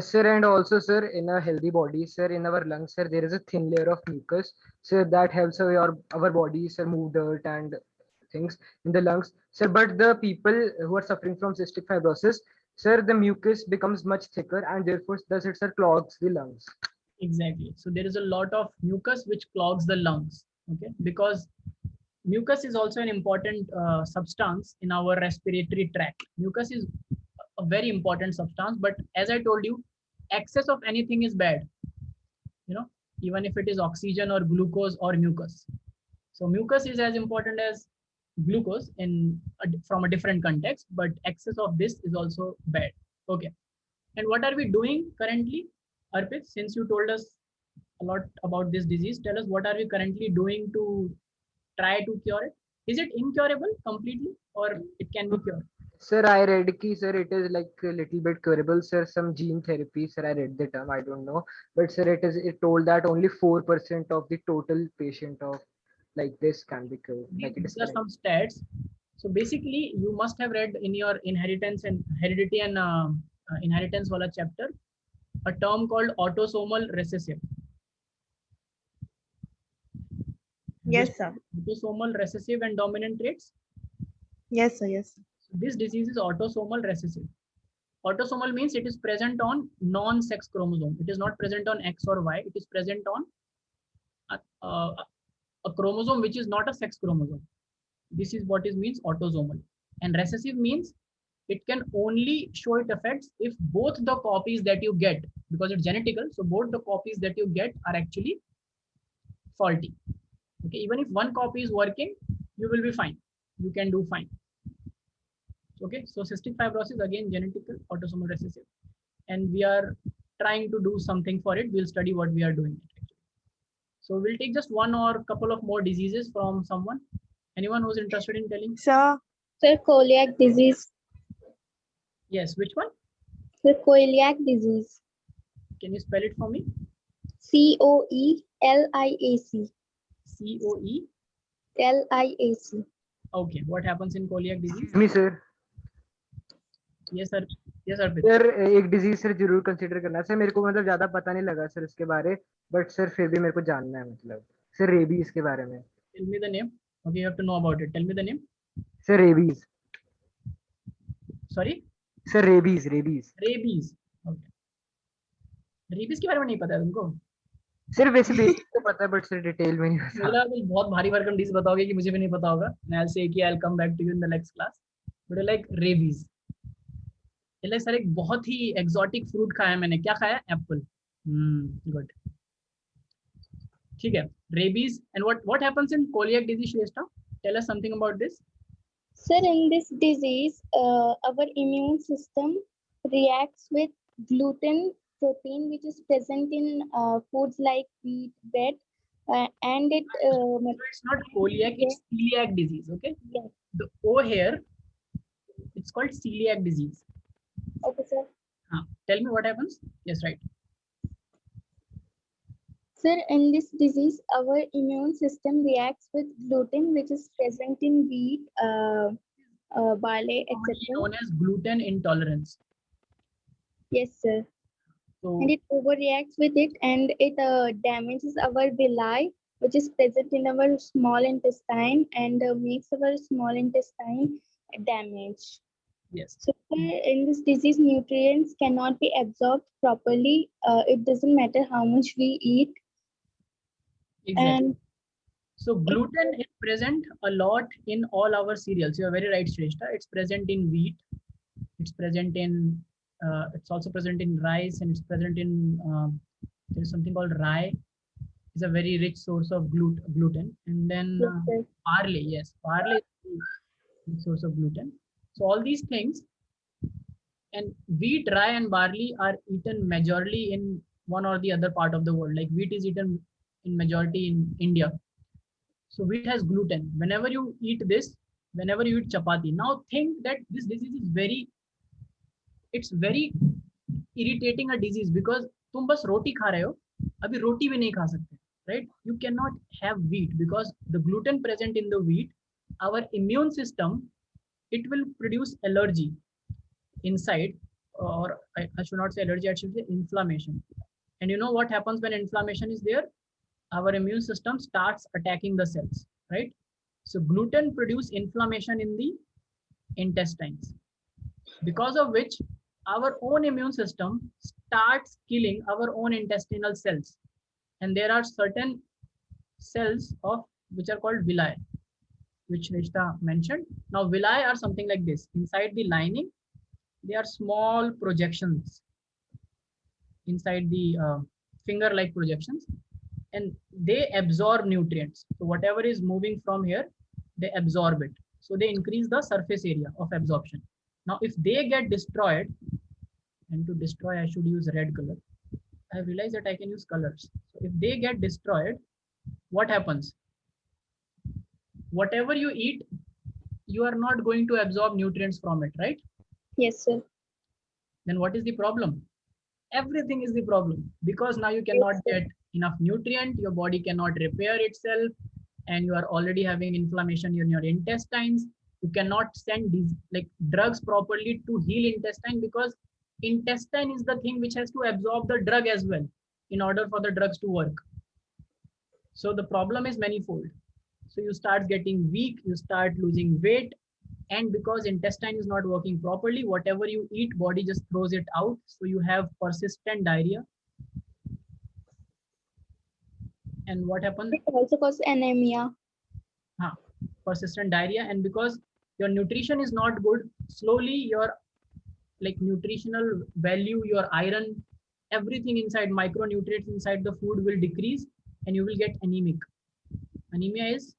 Sir, and also, sir, in a healthy body, sir, in our lungs, sir, there is a thin layer of mucus, sir, that helps our body, sir, move dirt and things in the lungs, sir. But the people who are suffering from cystic fibrosis, sir, the mucus becomes much thicker, and therefore, thus it, sir, clogs the lungs. Exactly. So there is a lot of mucus which clogs the lungs. Okay, because mucus is also an important substance in our respiratory tract. Mucus is a very important substance, but as I told you, excess of anything is bad. You know, even if it is oxygen or glucose or mucus. So mucus is as important as glucose from a different context, but excess of this is also bad. Okay. And what are we doing currently, Arpit? Since you told us a lot about this disease, tell us what are we currently doing to try to cure it? Is it incurable completely, or it can be cured? Sir, I read ki, sir, it is like a little bit curable, sir. Some gene therapy, sir. I read the term. I don't know, but sir, it told that only 4% of the total patient of like this can be cured. Like it is These are some stats. So basically, you must have read in your inheritance and heredity and inheritance wala chapter a term called autosomal recessive. Yes, sir. Autosomal recessive and dominant traits. Yes, sir. Yes. So this disease is autosomal recessive. Autosomal means it is present on non-sex chromosome. It is not present on X or Y. It is present on a chromosome which is not a sex chromosome. This is what it means autosomal. And recessive means it can only show its effects if both the copies that you get, because it's genetical, so both the copies that you get are actually faulty. Okay, even if one copy is working, you will be fine. You can do fine. Okay, so cystic fibrosis, again, genetical, autosomal recessive. And we are trying to do something for it. We'll study what we are doing. So we'll take just one or couple of more diseases from someone. Anyone who's interested in telling? Sir. Sir, celiac disease. Yes, which one? Sir, celiac disease. Can you spell it for me? COELIAC. COELIAC. Okay, what happens in celiac disease? Me, sir. Yes, sir. Yes, sir. Sir एक disease sir जरूर consider करना sir मेरे को मतलब ज्यादा पता नहीं लगा सर इसके बारे बट सर फिर भी मेरे को जानना है मतलब सर रेबीज के बारे में Tell me the name. Okay, you have to know about it. Tell me the name. Sir rabies Sorry? Sir rabies Rabies. Okay. Rabies के बारे में नहीं पता है तुमको? सर वैसे बेसिक तो पता है बट सर डिटेल में नहीं पता मेरा भी बहुत भारी भरकम डिजीज बताओगे कि मुझे भी नहीं पता होगा. I'll say कि I'll come back to you in the next class. But like rabies. like sir एक बहुत ही exotic fruit खाया मैंने. क्या खाया? Apple. Good. ठीक है. Rabies. And what happens in celiac disease, Shrestha? Tell us something about this. Sir, in this disease, our immune system reacts with gluten protein, which is present in foods like wheat, bread, and it. It's not celiac, it's celiac disease. Okay. Yes. The O here, it's called celiac disease. Okay, sir. Tell me what happens. Yes, right. Sir, in this disease, our immune system reacts with gluten, which is present in wheat, barley, etc. Known as gluten intolerance. Yes, sir. So, And it overreacts with it, and it damages our villi, which is present in our small intestine, and makes our small intestine damaged. yes. So in this disease, nutrients cannot be absorbed properly. It doesn't matter how much we eat. Exactly. And so gluten is present a lot in all our cereals. You are very right, Shrestha. It's present in wheat. It's present in. It's also present in rice, and it's present in. There is something called rye. It's a very rich source of gluten. And then barley. Yes, barley is a source of gluten. So all these things, and wheat, rye, and barley are eaten majorly in one or the other part of the world. Like wheat is eaten in majority in India. So wheat has gluten. Whenever you eat this, whenever you eat chapati, now think that this disease is very irritating a disease, because तुम बस रोटी खा रहे हो, अभी रोटी भी नहीं खा सकते, right? You cannot have wheat because the gluten present in the wheat, our immune system, it will produce allergy inside, or I should not say allergy, I should say inflammation. And you know what happens when inflammation is there? Our immune system starts attacking the cells, right? So gluten produce inflammation in the intestines, because of which our own immune system starts killing our own intestinal cells. And there are certain cells of which are called villi, which Rishta mentioned. Now villi are something like this. Inside the lining, they are small projections inside the finger-like projections, and they absorb nutrients. So whatever is moving from here, they absorb it. So they increase the surface area of absorption. Now, if they get destroyed, and to destroy, I should use red color. I realize that I can use colors. So if they get destroyed, what happens? Whatever you eat, you are not going to absorb nutrients from it, right? Yes, sir. Then what is the problem? Everything is the problem, because now you cannot get enough nutrient, your body cannot repair itself, and you are already having inflammation in your intestines. You cannot send these like drugs properly to heal intestine, because intestine is the thing which has to absorb the drug as well in order for the drugs to work. So the problem is manifold. So you start getting weak, you start losing weight, and because intestine is not working properly, whatever you eat, body just throws it out. So you have persistent diarrhea. And what happens? It also causes anemia. Persistent diarrhea. And because your nutrition is not good, slowly your like nutritional value, your iron, everything inside, micronutrients inside the food will decrease, and you will get anemic. Anemia is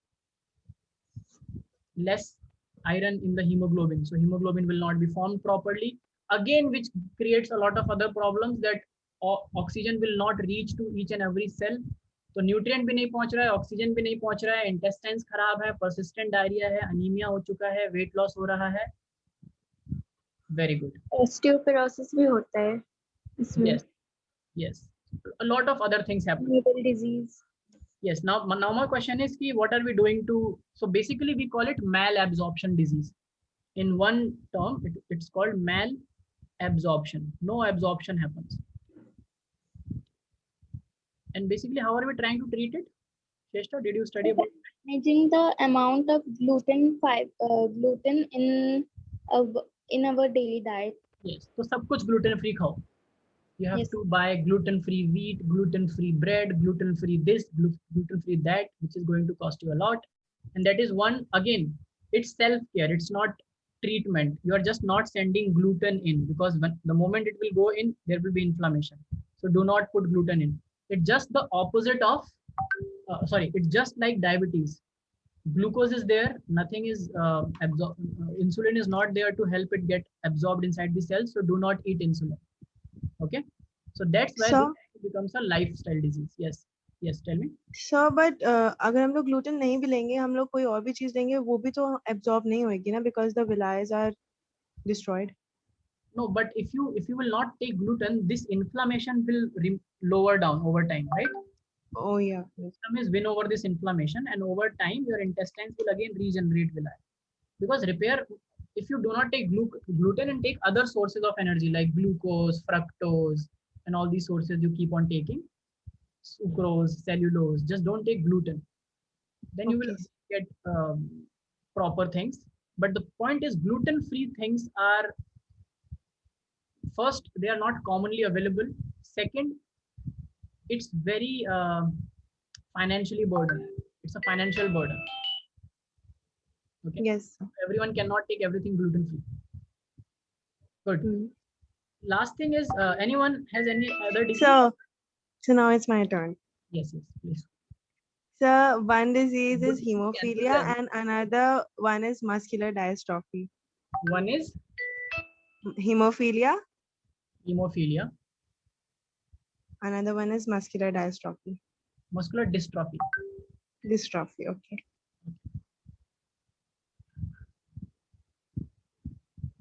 less iron in the hemoglobin, so hemoglobin will not be formed properly, again which creates a lot of other problems, that oxygen will not reach to each and every cell. तो nutrient भी नहीं पहुंच रहा है, oxygen भी नहीं पहुंच रहा है, इंटेस्टाइन्स खराब है, पर्सिस्टेंट डायरिया है, अनीमिया हो चुका है, वेट लॉस हो रहा है. Very good. Osteoporosis भी होता है इसमें. Yes, yes, a lot of other things happen. Renal disease. Yes, now my question is ki, what are we doing to, so basically we call it malabsorption disease. In one term, it's called malabsorption. No absorption happens. And basically, how are we trying to treat it? Sheshta, did you study about it? Managing the amount of gluten in our daily diet. Yes, so सब कुछ gluten free खाओ. You have Yes. to buy gluten free wheat, gluten free bread, gluten free this, gluten free that, which is going to cost you a lot. And that is one, again, it's self care, it's not treatment. You are just not sending gluten in, because when the moment it will go in, there will be inflammation. So do not put gluten in. It's just the opposite of it's just like diabetes. Glucose is there, nothing is insulin is not there to help it get absorbed inside the cells, so do not eat insulin. Okay, so that's why So- it becomes a lifestyle disease. Yes, tell me. Sure, but अगर हम लोग gluten नहीं भी लेंगे, हम लोग कोई और भी चीज लेंगे, वो भी तो absorb नहीं होएगी ना, because the villi are destroyed. No, but if you will not take gluten, this inflammation will lower down over time, right? Oh yeah. System is win over this inflammation, and over time your intestines will again regenerate villi. Because repair, if you do not take gluten and take other sources of energy like glucose, fructose, and all these sources you keep on taking, sucrose, cellulose, just don't take gluten. Then you will get proper things. But the point is, gluten-free things are, first, they are not commonly available. Second, it's very financially burdened. It's a financial burden. Okay. Yes. Everyone cannot take everything gluten-free. Good. Mm. Last thing is, anyone has any other disease? So now it's my turn. Yes, please. So one disease is Good. hemophilia and another one is muscular dystrophy. One is Hemophilia, hemophilia, another one is muscular dystrophy. muscular dystrophy. Dystrophy, okay.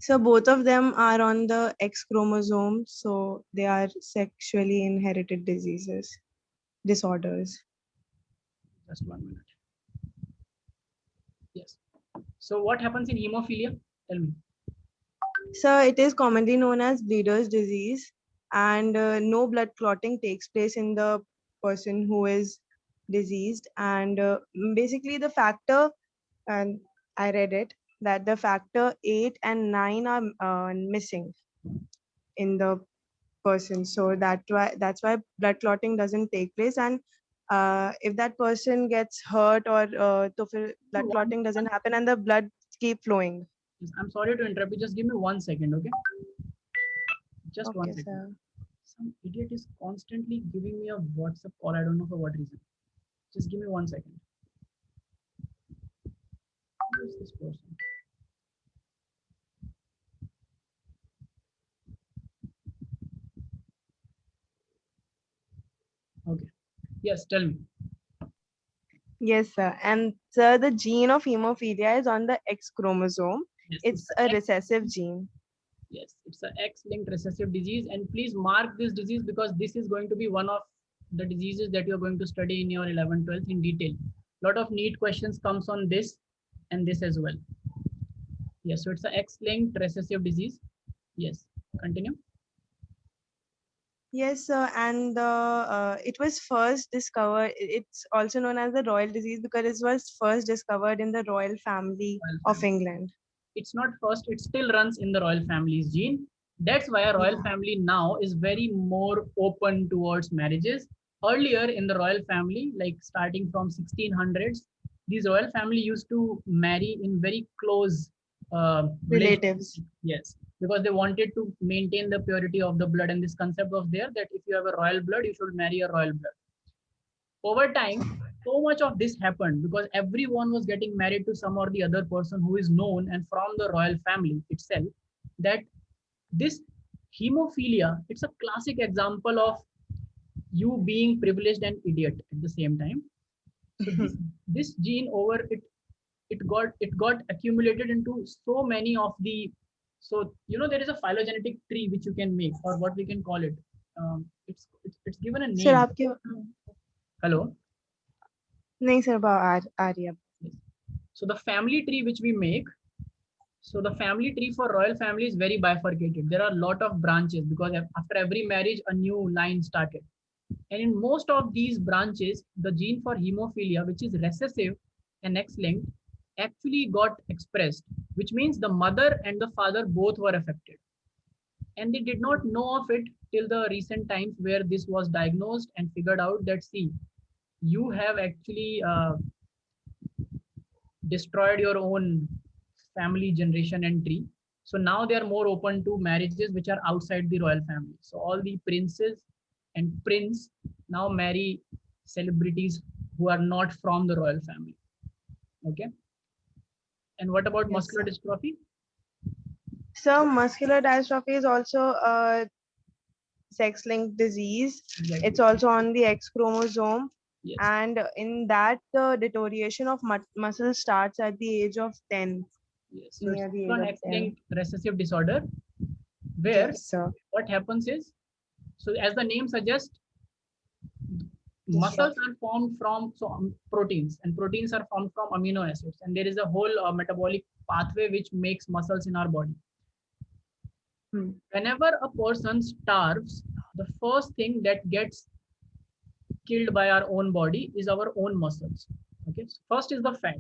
So both of them are on the X chromosome, so they are sexually inherited disorders. Just 1 minute. Yes. So what happens in hemophilia? Tell me. So it is commonly known as bleeder's disease, and no blood clotting takes place in the person who is diseased. And basically, the factor, and I read it, that the factor 8 and 9 are missing in the person. So that's why blood clotting doesn't take place. And if that person gets hurt or blood clotting doesn't happen and the blood keep flowing. I'm sorry to interrupt you. Just give me 1 second, okay? Just Okay, 1 second. sir. Some idiot is constantly giving me a WhatsApp call. I don't know for what reason. Just give me 1 second. Who is this person? Okay. Yes, tell me. Yes, sir. And sir, the gene of hemophilia is on the X chromosome. Yes, It's a recessive gene. Yes, it's a X-linked recessive disease, and please mark this disease because this is going to be one of the diseases that you're going to study in your 11th, 12th in detail. A lot of neat questions comes on this and this as well. Yes, so it's a X-linked recessive disease. Yes, continue. Yes, sir. And it was first discovered. It's also known as the royal disease because it was first discovered in the royal family of England. It's not first, it still runs in the royal family's gene. That's why a royal family now is very more open towards marriages. Earlier in the royal family, like starting from 1600s, these royal family used to marry in very close Relatives. Yes, because they wanted to maintain the purity of the blood, and this concept was there that if you have a royal blood, you should marry a royal blood. Over time, so much of this happened because everyone was getting married to some or the other person who is known and from the royal family itself, that this hemophilia, it's a classic example of you being privileged and idiot at the same time. So this gene over it got accumulated into so many of the, so there is a phylogenetic tree which you can make, or what we can call it. It's given a Sir, name. आपके Hello. नहीं sir, about Arya. So the family tree which we make, so the family tree for royal family is very bifurcated. There are a lot of branches because after every marriage, a new line started. And in most of these branches, the gene for hemophilia, which is recessive and X-linked, actually got expressed, which means the mother and the father both were affected. And they did not know of it till the recent times where this was diagnosed and figured out that, see, you have actually destroyed your own family generation and tree. So now they are more open to marriages which are outside the royal family. So all the princes and prince now marry celebrities who are not from the royal family. Okay. And what about muscular dystrophy? So muscular dystrophy is also a sex-linked disease. Exactly. It's also on the X chromosome. Yes. And in that, the deterioration of muscle starts at the age of 10. Yes. So Near the it's age an of 10. X-linked recessive disorder where Yes, sir. what happens is, so as the name suggests, muscles are formed from proteins, and proteins are formed from amino acids, and there is a whole metabolic pathway which makes muscles in our body. Whenever a person starves, the first thing that gets killed by our own body is our own muscles. Okay, so first is the fat.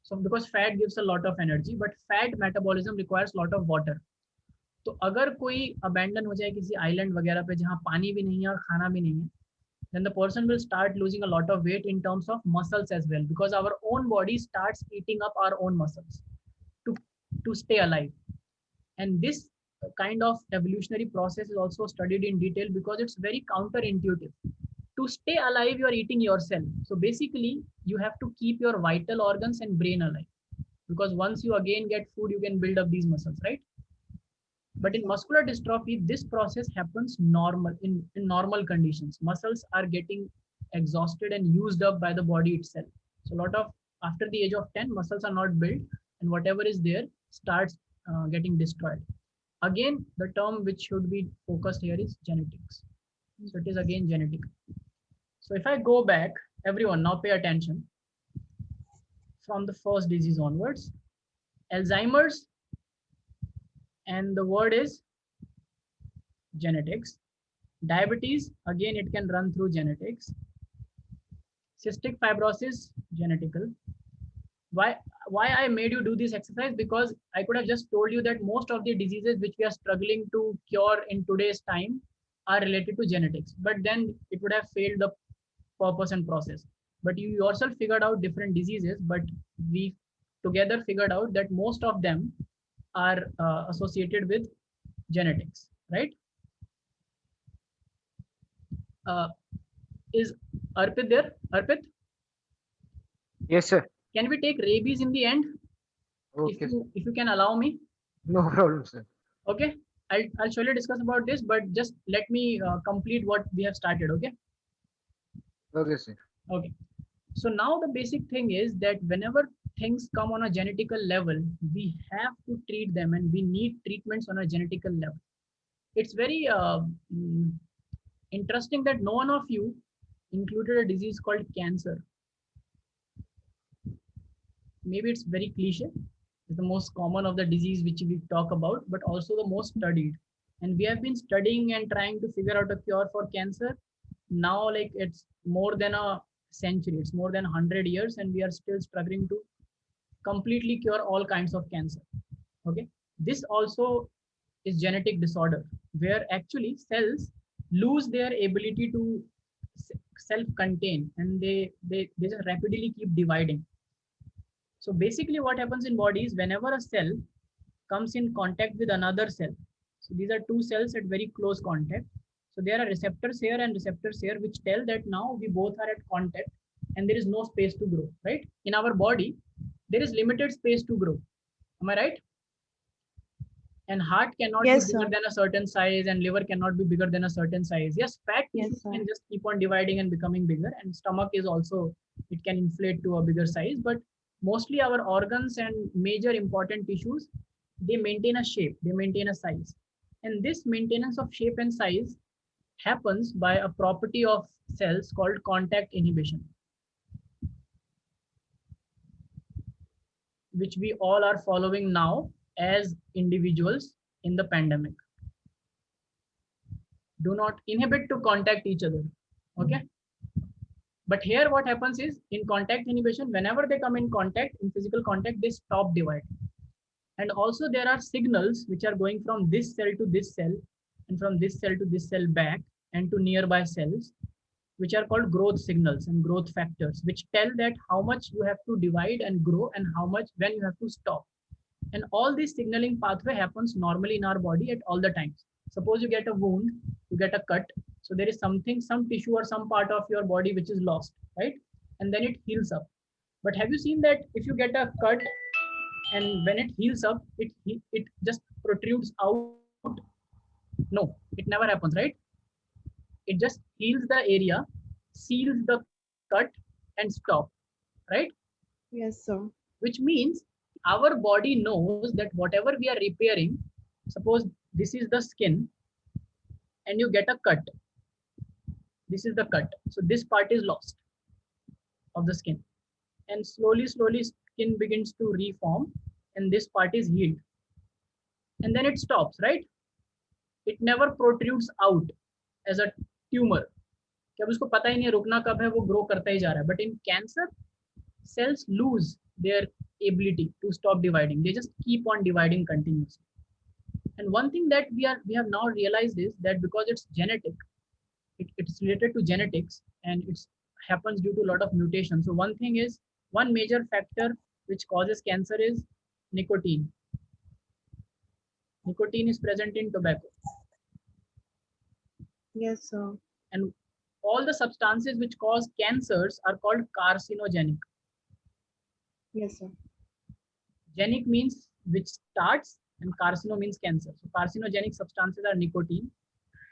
So because fat gives a lot of energy, but fat metabolism requires a lot of water. तो अगर कोई abandon हो जाए किसी island वगैरह पे जहाँ पानी भी नहीं है और खाना भी नहीं है, then the person will start losing a lot of weight in terms of muscles as well, because our own body starts eating up our own muscles to stay alive. And this kind of evolutionary process is also studied in detail because it's very counterintuitive. To stay alive, you are eating yourself. So basically, you have to keep your vital organs and brain alive, because once you again get food, you can build up these muscles, right? But in muscular dystrophy, this process happens normal in normal conditions. Muscles are getting exhausted and used up by the body itself. So a lot of, after the age of 10, muscles are not built, and whatever is there starts getting destroyed. Again, the term which should be focused here is genetics. So it is again genetic. So if I go back, everyone now pay attention from the first disease onwards. Alzheimer's, and the word is genetics. Diabetes, again, it can run through genetics. Cystic fibrosis, genetical. Why I made you do this exercise? Because I could have just told you that most of the diseases which we are struggling to cure in today's time are related to genetics, but then it would have failed the purpose and process. But you yourself figured out different diseases, but we together figured out that most of them are associated with genetics, right? Is Arpit there? Arpit, Yes, sir. can we take rabies in the end? Okay. If you can allow me. No problem, sir. Okay, I'll surely discuss about this, but just let me complete what we have started. Okay. Okay, sir. Okay. So now the basic thing is that whenever things come on a genetical level, we have to treat them, and we need treatments on a genetical level. It's very interesting that no one of you included a disease called cancer. Maybe it's very cliche. It's the most common of the disease which we talk about, but also the most studied. And we have been studying and trying to figure out a cure for cancer. Now, like, it's more than a century, it's more than 100 years, and we are still struggling to completely cure all kinds of cancer. Okay. This also is genetic disorder, where actually cells lose their ability to self-contain, and they just rapidly keep dividing. So basically what happens in body is whenever a cell comes in contact with another cell, so these are two cells at very close contact. So there are receptors here and receptors here, which tell that now we both are at contact and there is no space to grow, right? In our body, there is limited space to grow. Am I right? And heart cannot Yes, be bigger sir. than a certain size, and liver cannot be bigger than a certain size. Yes, fat Yes, tissues sir. can just keep on dividing and becoming bigger, and stomach is also, it can inflate to a bigger size, but mostly our organs and major important tissues, they maintain a shape, they maintain a size. And this maintenance of shape and size happens by a property of cells called contact inhibition, which we all are following now as individuals in the pandemic. Do not inhibit to contact each other. Okay. But here what happens is, in contact inhibition, whenever they come in contact, in physical contact, they stop dividing. And also there are signals which are going from this cell to this cell, and from this cell to this cell back, and to nearby cells, which are called growth signals and growth factors, which tell that how much you have to divide and grow, and how much when you have to stop. And all this signaling pathway happens normally in our body at all the times. Suppose you get a wound, you get a cut. So there is something, some tissue or some part of your body which is lost, right? And then it heals up. But have you seen that if you get a cut and when it heals up, it just protrudes out? No, it never happens, right? It just heals the area, seals the cut, and stop, right? Yes, sir. Which means our body knows that whatever we are repairing, suppose this is the skin and you get a cut, this is the cut, so this part is lost of the skin, and slowly skin begins to reform and this part is healed, and then it stops, right? It never protrudes out as a tumor. कि अब उसको पता ही नहीं है रुकना कब है, वो ग्रो करता ही जा रहा है. But in cancer, cells lose their ability to stop dividing. They just keep on dividing continuously. And one thing that we have now realized is that because it's genetic, it's related to genetics, and it happens due to a lot of mutations. So one major factor which causes cancer is nicotine. Nicotine is present in tobacco. Yes, sir. And all the substances which cause cancers are called carcinogenic. Yes, sir. Genic means which starts, and carcino means cancer. So carcinogenic substances are nicotine,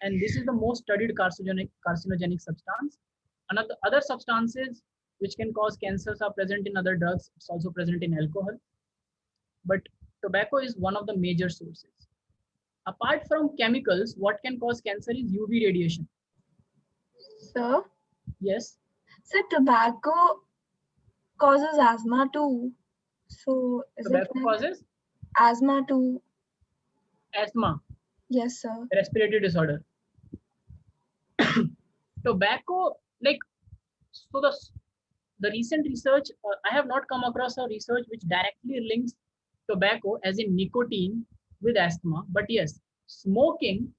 and this is the most studied carcinogenic substance. Another other substances which can cause cancers are present in other drugs. It's also present in alcohol. But tobacco is one of the major sources. Apart from chemicals, what can cause cancer is UV radiation. Sir, Yes. so tobacco causes asthma too. So is Tobacco it causes asthma too? asthma, Yes, sir. respiratory disorder. Tobacco, like, so the recent research, I have not come across a research which directly links tobacco as in nicotine with asthma, but yes, smoking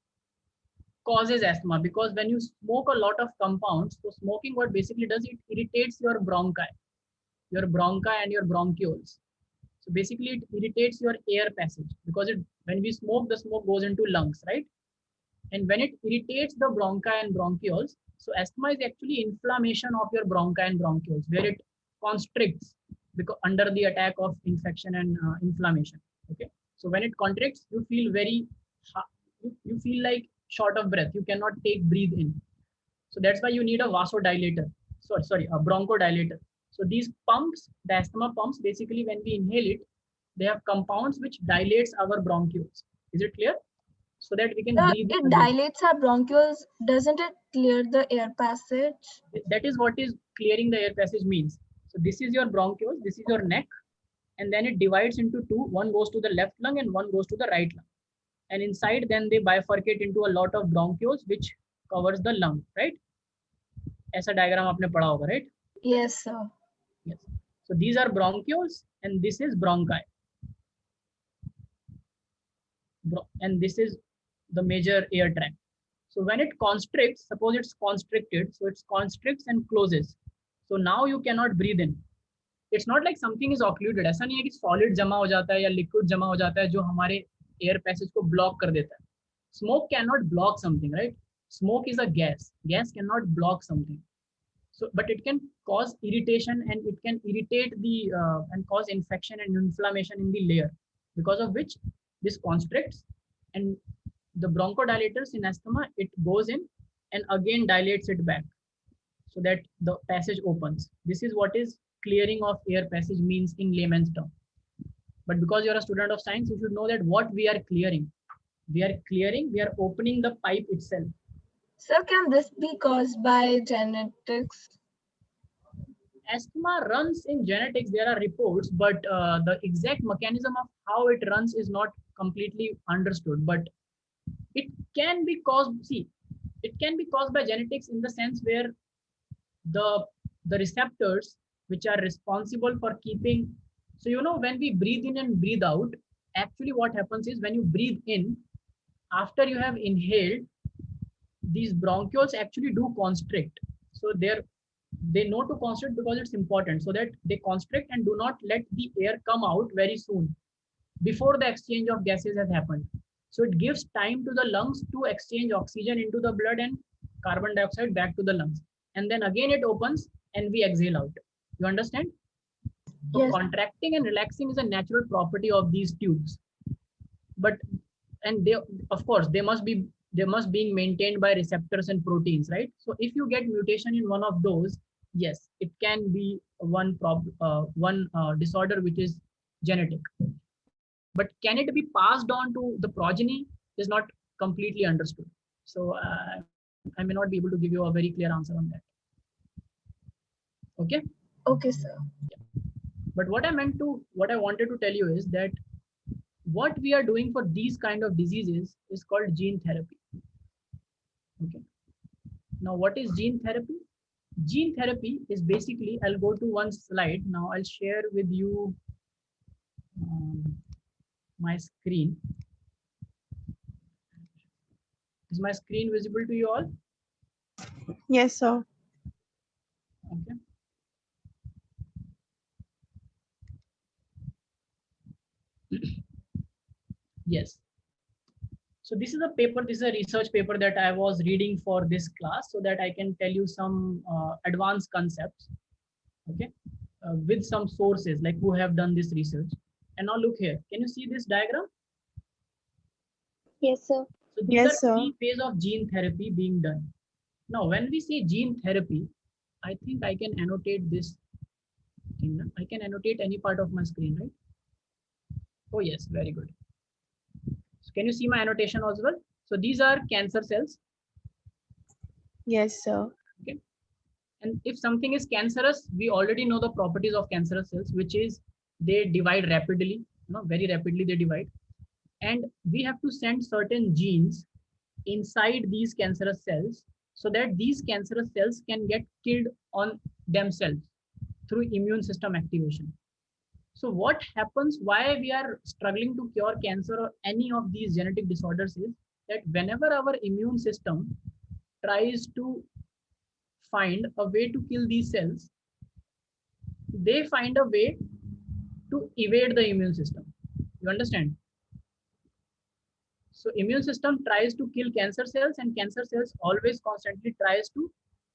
causes asthma because when you smoke a lot of compounds, so smoking what basically does, it irritates your bronchi and your bronchioles. So basically it irritates your air passage because when we smoke, the smoke goes into lungs, right? And when it irritates the bronchi and bronchioles, so asthma is actually inflammation of your bronchi and bronchioles where it constricts because under the attack of infection and inflammation. Okay, so when it contracts, you feel you feel like short of breath. You cannot breathe in. So that's why you need a vasodilator. Sorry, a bronchodilator. So these pumps, the asthma pumps, basically when we inhale it, they have compounds which dilates our bronchioles. Is it clear? So that we can breathe. It dilates our bronchioles. Doesn't it clear the air passage? That is what is clearing the air passage means. So this is your bronchioles, this is your neck, and then it divides into two. One goes to the left lung and one goes to the right lung. And inside, then they bifurcate into a lot of bronchioles, which covers the lung, right? ऐसा diagram आपने पढ़ा होगा, right? Yes, sir. Yes. So these are bronchioles, and this is bronchi. And this is the major air tract. So when it constricts, suppose it's constricted, so it constricts and closes. So now you cannot breathe in. It's not like something is occluded. ऐसा नहीं है कि solid जमा हो जाता है या liquid जमा हो जाता है जो हमारे air passage को block कर देता है. Smoke cannot block something, right? Smoke is a gas. Gas cannot block something. So, but it can cause irritation and it can irritate the and cause infection and inflammation in the layer, because of which this constricts, and the bronchodilators in asthma, it goes in and again dilates it back so that the passage opens. This is what is clearing of air passage means in layman's term. But because you're a student of science, you should know that what we are clearing. We are opening the pipe itself. So can this be caused by genetics? Asthma runs in genetics. There are reports, but the exact mechanism of how it runs is not completely understood. But it can be caused. See, it can be caused by genetics in the sense where the receptors which are responsible for keeping. So you know, when we breathe in and breathe out, actually what happens is when you breathe in, after you have inhaled, these bronchioles actually do constrict. So they know to constrict because it's important, so that they constrict and do not let the air come out very soon before the exchange of gases has happened. So it gives time to the lungs to exchange oxygen into the blood and carbon dioxide back to the lungs. And then again it opens and we exhale out. You understand? So Yes. Contracting and relaxing is a natural property of these tubes. But, and they, of course, they must be being maintained by receptors and proteins, right? So if you get mutation in one of those, yes, it can be one disorder which is genetic. But can it be passed on to the progeny is not completely understood. So I may not be able to give you a very clear answer on that. Okay. Okay, sir. But what I wanted to tell you is that what we are doing for these kind of diseases is called gene therapy. Okay. Now, what is gene therapy? Gene therapy is basically, I'll go to one slide. Now I'll share with you my screen. Is my screen visible to you all? Yes, sir. Okay. Yes. So this is a paper, this is a research paper that I was reading for this class so that I can tell you some advanced concepts, okay, with some sources like who have done this research. And now look here, can you see this diagram? Yes, sir. So these Yes, are sir. 3 phases of gene therapy being done. Now, when we say gene therapy, I think I can annotate this thing. I can annotate any part of my screen, right? Oh yes, very good. So can you see my annotation as well? So these are cancer cells. Yes, sir. Okay. And if something is cancerous, we already know the properties of cancerous cells, which is they divide rapidly, very rapidly they divide. And we have to send certain genes inside these cancerous cells so that these cancerous cells can get killed on themselves through immune system activation. So what happens, why we are struggling to cure cancer or any of these genetic disorders is that whenever our immune system tries to find a way to kill these cells, they find a way to evade the immune system. You understand? So immune system tries to kill cancer cells, and cancer cells always constantly tries to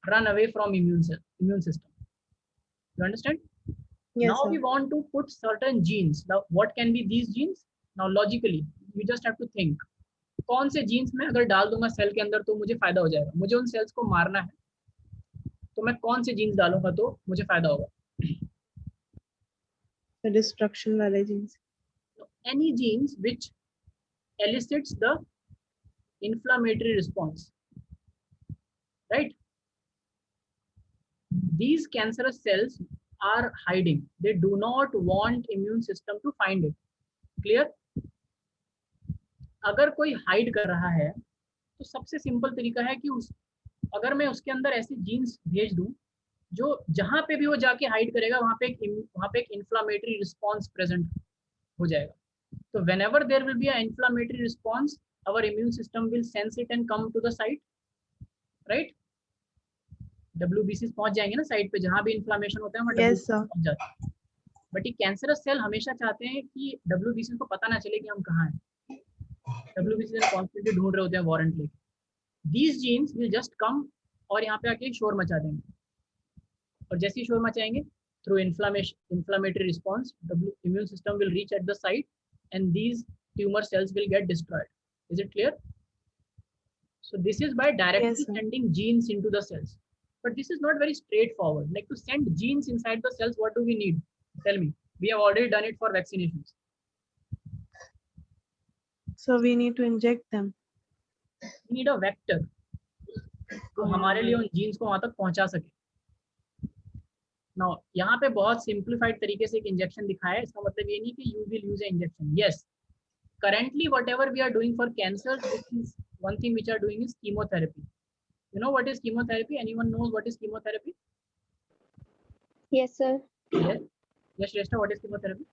run away from immune system. You understand? Yes, Now sir. we want to put certain genes. Now what can be these genes? Now logically, you just have to think. कौन से jeans में अगर डाल दूंगा cell के अंदर तो मुझे फायदा हो जाएगा. मुझे उन सेल्स को मारना है, तो मैं कौन से जीन्स डालूंगा तो मुझे फायदा होगा. The destruction वाले genes. Any genes which elicits the inflammatory response, right? These cancerous cells are hiding. They do not want immune system to find it. Clear? अगर कोई हाइड कर रहा है तो सबसे सिंपल तरीका है कि अगर मैं उसके अंदर ऐसे जीन्स भेज दूं जो जहां पे भी वो जाके हाइड करेगा वहां पे एक इन्फ्लामेटरी रिस्पॉन्स प्रेजेंट हो जाएगा. तो whenever there will be an inflammatory response, our immune system will sense it and come to the site, right? WBCs पहुंच जाएंगे ना साइट पे, जहां भी इन्फ्लामेशन होता है वहां Yes, sir. पहुंच जाता है. बट ये कैंसरस सेल हमेशा चाहते हैं कि WBC को पता ना चले कि हम कहाँ हैं. WBC कॉन्स्टेंटली ढूंढ रहे होते हैं वारंट लेके. These genes will just come और यहाँ पे आके शोर मचा देंगे, और जैसे ही शोर मचाएंगे through inflammatory response, the immune system will reach at the site and these tumor cells will get destroyed. Is it clear? So this is by directly Yes, sir. sending genes into the cells. But this is not very straightforward. Like to send genes inside the cells, what do we need? Tell me. We have already done it for vaccinations. So we need to inject them. We need a vector. तो हमारे लिए उन jeans को वहां तक पहुंचा सके. Now, यहाँ पे बहुत सिंप्लीफाइड तरीके से एक इंजेक्शन दिखाया है. इसका मतलब ये नहीं कि you will use an injection. Yes, currently whatever we are doing for cancer, this is one thing which are doing is chemotherapy. You know what is chemotherapy? Anyone knows what is chemotherapy? Yes, sir. Yes. Yes, Shrestha, what is chemotherapy?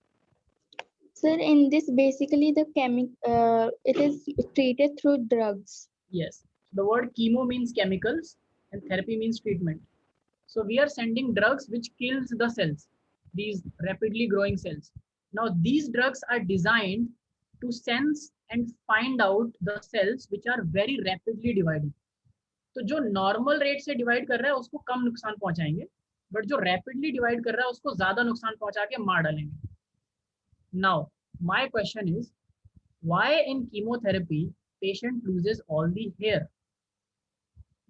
Sir, in this basically it is treated through drugs. Yes. The word chemo means chemicals and therapy means treatment. So we are sending drugs which kills the cells, these rapidly growing cells. Now these drugs are designed to sense and find out the cells which are very rapidly dividing. तो जो normal rate से divide कर रहा है उसको कम नुकसान पहुंचाएंगे, but जो रैपिडली डिवाइड कर रहा है उसको ज्यादा नुकसान पहुंचा के मार डालेंगे. Now my question is why in chemotherapy patient loses all the hair.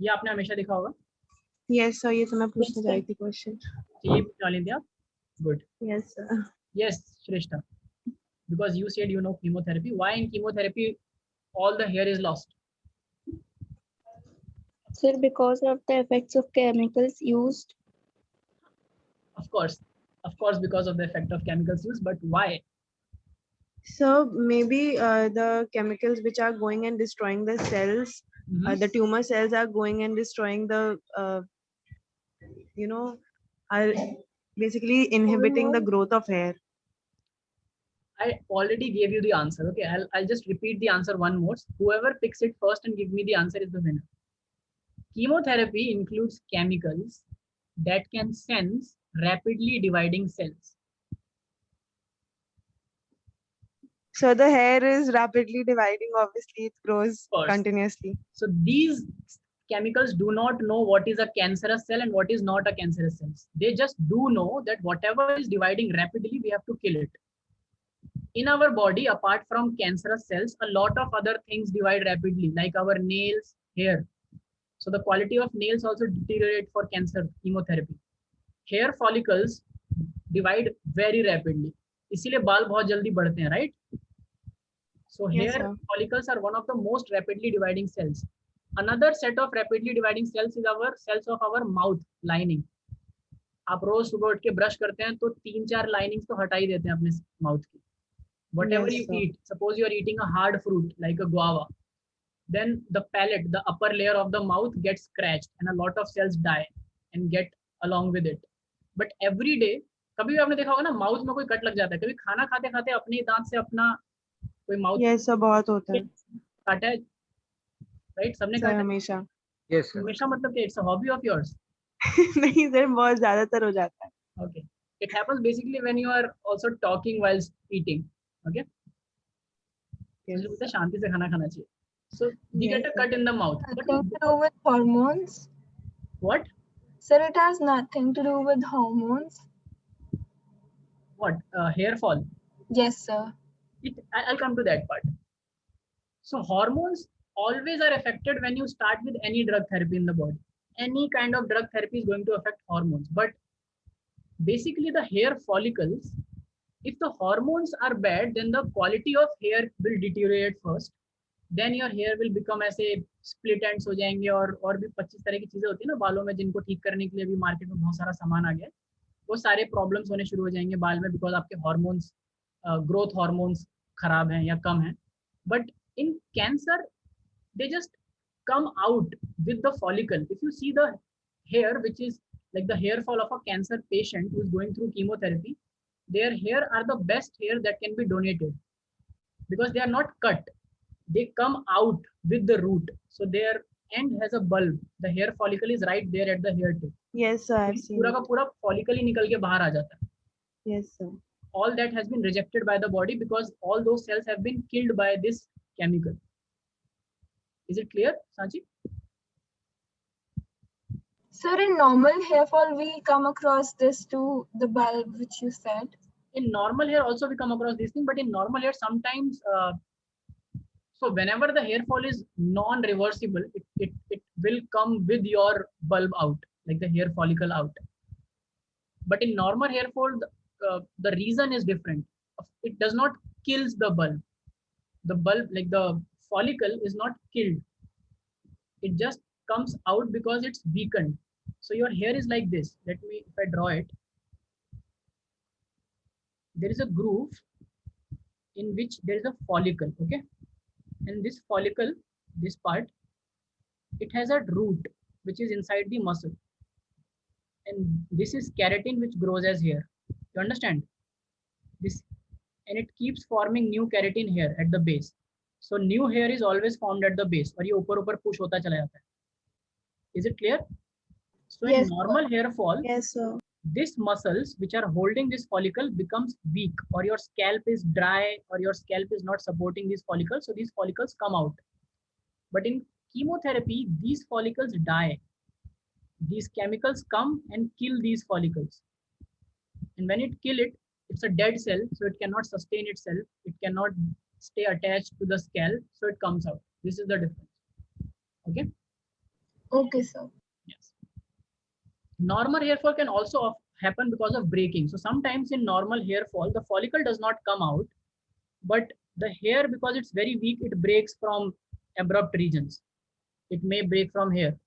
ये आपने हमेशा देखा होगा. Yes, sir. ये तो मैं पूछने जा रही थी question. ये पूछा लेंगे आप. Good. Yes, sir. Yes, Shrestha. Because you said you know chemotherapy. Why in chemotherapy all the hair is lost? Sir, because of the effects of chemicals used. Of course, because of the effect of chemicals used. But why? So maybe the chemicals which are going and destroying the cells, the tumor cells are going and destroying the, are basically inhibiting the growth of hair. I already gave you the answer. Okay, I'll just repeat the answer one more. Whoever picks it first and give me the answer is the winner. Chemotherapy includes chemicals that can sense rapidly dividing cells. So the hair is rapidly dividing. Obviously, it grows course. continuously. So these chemicals do not know what is a cancerous cell and what is not a cancerous cell. They just do know that whatever is dividing rapidly, we have to kill it. In our body, apart from cancerous cells, a lot of other things divide rapidly, like our nails, hair. So the quality of nails also deteriorate for cancer chemotherapy. Hair follicles divide very rapidly. इसीलिए बाल बहुत जल्दी बढ़ते हैं, right? So Yes, hair sir. follicles are one of the most rapidly dividing cells. Another set of rapidly dividing cells is our cells of our mouth lining. आप रोज सुबह उठ के ब्रश करते हैं तो 3-4 लाइनिंग्स तो हटा ही देते हैं अपने माउथ की. Whatever Yes, you sir. eat, suppose you are eating a hard fruit like a guava, then the palate, the upper layer of the mouth gets scratched and a lot of cells die and get along with it. But every day, कभी भी आपने देखा होगा ना mouth में कोई cut लग जाता है, कभी खाना खाते खाते अपने ही दांत से अपना कोई माउथ Yes, sir. बहुत होता है. काटा है, राइट? सबने सर काटा है. हमेशा. Yes, sir. हमेशा मतलब कि it's a hobby of yours. नहीं सर, बहुत ज्यादातर हो जाता है. Okay. It happens basically when you are also talking while eating. Okay. Yes, इसलिए बोलते हैं शांति से खाना खाना चाहिए. So we get a Yes, cut in the mouth. But Nothing to do with hormones. what? Sir, it has nothing to do with hormones. What? Hair fall. Yes, sir. I'll come to that part. So hormones always are affected when you start with any drug therapy in the body. Any kind of drug therapy is going to affect hormones. But basically the hair follicles, if the hormones are bad, then the quality of hair will deteriorate first. Then your hair will become ऐसे split ends हो जाएंगे और भी 25 तरह की चीजें होती है ना बालों में, जिनको ठीक करने के लिए भी मार्केट में बहुत सारा सामान आ गया है. वो सारे प्रॉब्लम्स होने शुरू हो जाएंगे बाल में बिकॉज आपके हार्मोन्स, ग्रोथ हार्मोन्स खराब हैं या कम हैं. But in cancer they just come out with the follicle. If you see the hair, which is like the hair fall of a cancer patient who is going through chemotherapy, their hair are the best hair that can be donated because they are not cut. They come out with the root. So their end has a bulb. The hair follicle is right there at the hair tip. yes sir, I've seen पूरा it. का पूरा follicle ही निकल के बाहर आ जाता है. Yes sir. All that has been rejected by the body because all those cells have been killed by this chemical. Is it clear, Sanchi? Sir, in normal hair fall, we come across this too, the bulb which you said. In normal hair also we come across this thing, but in normal hair sometimes, so whenever the hair fall is non-reversible, it will come with your bulb out, like the hair follicle out. But in normal hair fall, the reason is different. It does not kills the bulb. The bulb, like the follicle, is not killed. It just comes out because it's weakened. So your hair is like this. Let me, if I draw it, there is a groove in which there is a follicle, okay? And this follicle, this part, it has a root which is inside the muscle. And this is keratin which grows as hair. You understand? This, and it keeps forming new keratin hair at the base. So new hair is always formed at the base. और ये ऊपर ऊपर push होता चला जाता है. Is it clear? So in Yes, normal hair fall, Yes sir. these muscles which are holding this follicle becomes weak, or your scalp is dry, or your scalp is not supporting these follicles. So these follicles come out. But in chemotherapy, these follicles die. These chemicals come and kill these follicles. And when it kill it, it's a dead cell, so it cannot sustain itself. It cannot stay attached to the scalp, so it comes out. This is the difference. Okay. Okay, sir. Yes. Normal hair fall can also happen because of breaking. So sometimes in normal hair fall, the follicle does not come out, but the hair, because it's very weak, it breaks from abrupt regions. It may break from here.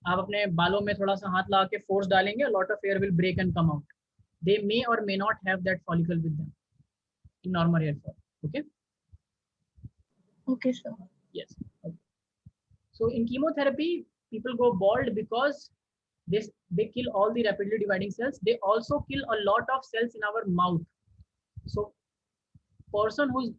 आप अपने बालों में थोड़ा सा हाथ लगा के force डालेंगे, a lot of hair will break and come out. They may or may not have that follicle with them in normal hair fall. Okay. Okay, sir. Yes. Okay. So in chemotherapy, people go bald because they kill all the rapidly dividing cells. They also kill a lot of cells in our mouth. So person who's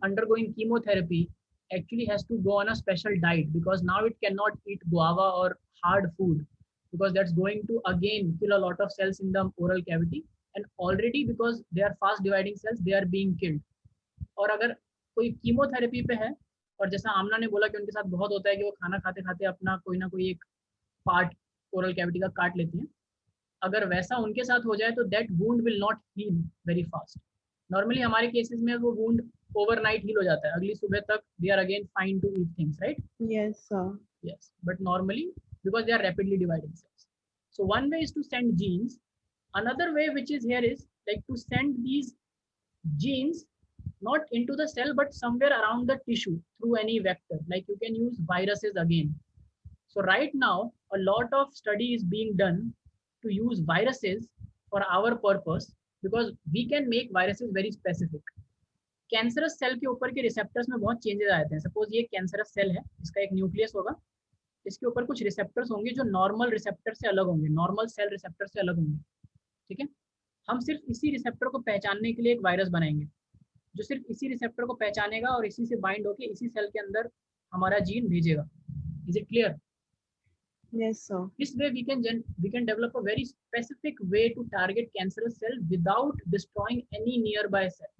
undergoing chemotherapy actually has to go on a special diet because now it cannot eat guava or hard food because that's going to again kill a lot of cells in the oral cavity. And already because they are fast dividing cells, they are being killed. और अगर कोई chemotherapy पे है और जैसा आमना ने बोला कि उनके साथ बहुत होता है कि वो खाना खाते खाते अपना कोई ना कोई एक पार्ट ओरल कैविटी का काट लेती हैं, अगर वैसा उनके साथ हो जाए तो that wound will not heal very fast. Normally हमारे केसेस में वो वुंड ओवरनाइट हील हो जाता है, अगली सुबह तक they are again fine to eat things, right? Yes sir. Yes, but normally because they are rapidly dividing cells. So one way is to send genes. Another way which is here is like to send these genes not into the cell, but somewhere around the tissue through any vector. Like you can use viruses again. So right now, a lot of study is being done to use viruses for our purpose, because we can make viruses very specific. Cancerous cell के ऊपर के receptors में बहुत changes आते हैं. Suppose ये cancerous cell है, इसका एक न्यूक्लियस होगा, इसके ऊपर कुछ रिसेप्टर्स होंगे जो नॉर्मल रिसेप्टर से अलग होंगे, नॉर्मल सेल रिसेप्टर से अलग होंगे. ठीक है, हम सिर्फ इसी रिसेप्टर को पहचानने के लिए एक वायरस बनाएंगे जो सिर्फ इसी रिसेप्टर को पहचानेगा और इसी से बाइंड होके इसी सेल के अंदर हमारा जीन भेजेगा. Is it clear? Yes, sir. This way we can develop a very specific way to target cancerous cell without destroying any nearby cell.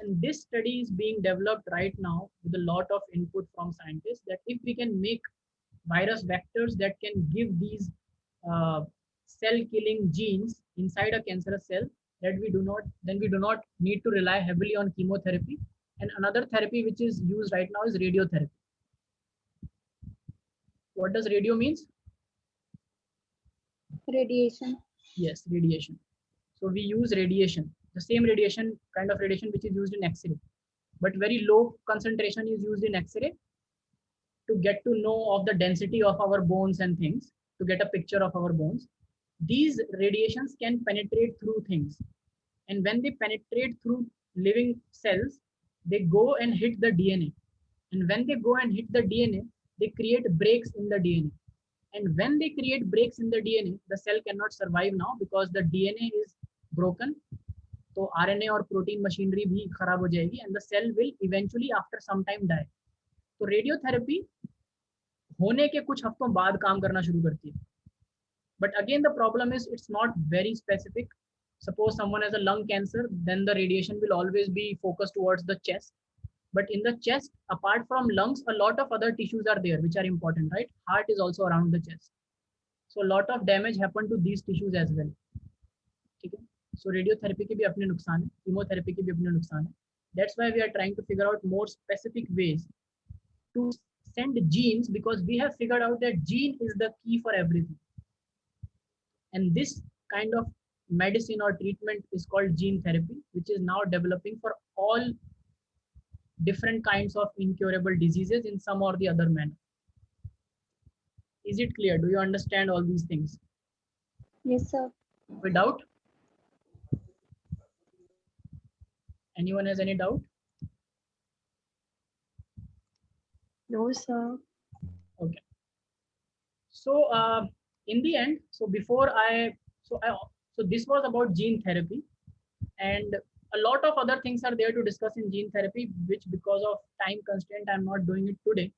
And this study is being developed right now with a lot of input from scientists, that if we can make virus vectors that can give these cell killing genes inside a cancerous cell, that we do not need to rely heavily on chemotherapy. And another therapy which is used right now is radiotherapy. What does radio means? Radiation. Yes, radiation. So we use radiation, the same radiation, kind of radiation which is used in X-ray, but very low concentration is used in X-ray to get to know of the density of our bones and things, to get a picture of our bones. These radiations can penetrate through things. And when they penetrate through living cells, they go and hit the DNA. And when they go and hit the DNA, they create breaks in the DNA. And when they create breaks in the DNA, the cell cannot survive now because the DNA is broken. So RNA or protein machinery bhi kharab ho jayegi, and the cell will eventually after some time die. So radiotherapy होने के कुछ हफ्तों बाद काम करना शुरू करती है. But again, the problem is it's not very specific. Suppose someone has a lung cancer, then the radiation will always be focused towards the chest. But in the chest, apart from lungs, a lot of other tissues are there which are important, right? Heart is also around the chest. So a lot of damage happened to these tissues as well. Okay? So radiotherapy के भी अपने नुकसान है, chemotherapy के भी अपने नुकसान है. That's why we are trying to figure out more specific ways to send genes, because we have figured out that gene is the key for everything. And this kind of medicine or treatment is called gene therapy, which is now developing for all different kinds of incurable diseases in some or the other manner. Is it clear? Do you understand all these things? Yes, sir. Without? Anyone has any doubt? No, sir. Okay. So in the end, so this was about gene therapy, and a lot of other things are there to discuss in gene therapy, which because of time constraint, I'm not doing it today.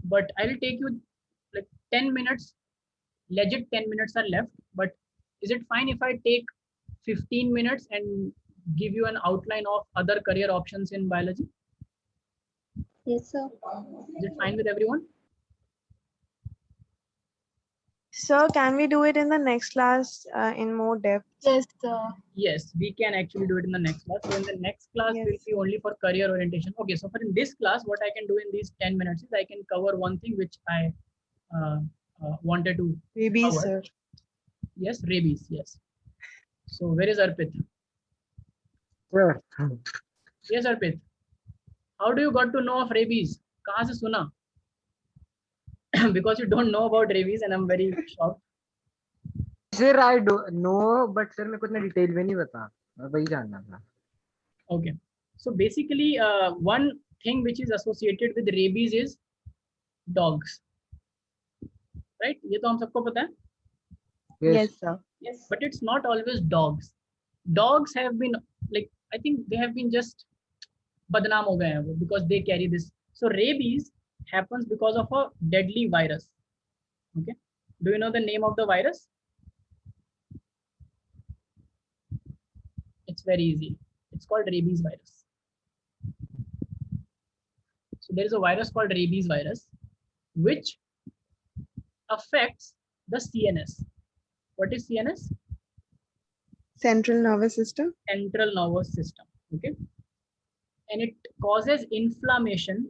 But I will take you like 10 minutes, legit 10 minutes are left. But is it fine if I take 15 minutes and give you an outline of other career options in biology? Yes, sir. Is it fine with everyone? Sir, can we do it in the next class in more depth? Yes, Yes, we can actually do it in the next class. So in the next class Yes. will be only for career orientation. Okay, so for in this class, what I can do in these 10 minutes is I can cover one thing which I wanted to Maybe, cover. sir. Yes, rabies. Yes. So where is Arpit? Sir, Yes, Arpit. How do you got to know of rabies? कहाँ से सुना? Because you don't know about rabies, and I'm very shocked. sir, I don't know, but sir, मेरे को इतना detail में नहीं पता. वही जानना था. Okay. So basically, one thing which is associated with rabies is dogs. Right? ये तो हम सबको पता है. Yes, sir. Yes. But it's not always dogs. Dogs have been like, I think they have been just badnaam ho gaye hain wo, because they carry this. So rabies happens because of a deadly virus. Okay. Do you know the name of the virus? It's very easy. It's called rabies virus. So there is a virus called rabies virus, which affects the CNS. What is CNS? Central nervous system. Central nervous system. Okay. And it causes inflammation.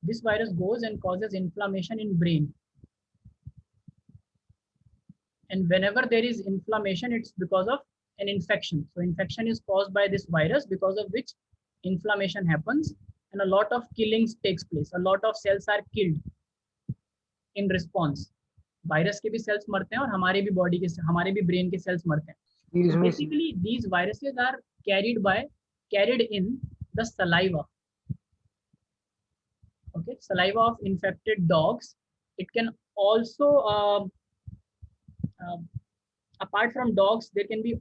This virus goes and causes inflammation in brain. And whenever there is inflammation, it's because of an infection. So infection is caused by this virus, because of which inflammation happens and a lot of killings takes place. A lot of cells are killed in response. Virus के भी sales मरते हैं और हमारे भी body के, हमारे भी ब्रेन के सेल्स मरते हैं. So basically these viruses are carried in the saliva. Okay, saliva of infected dogs. It can also apart from dogs, there can be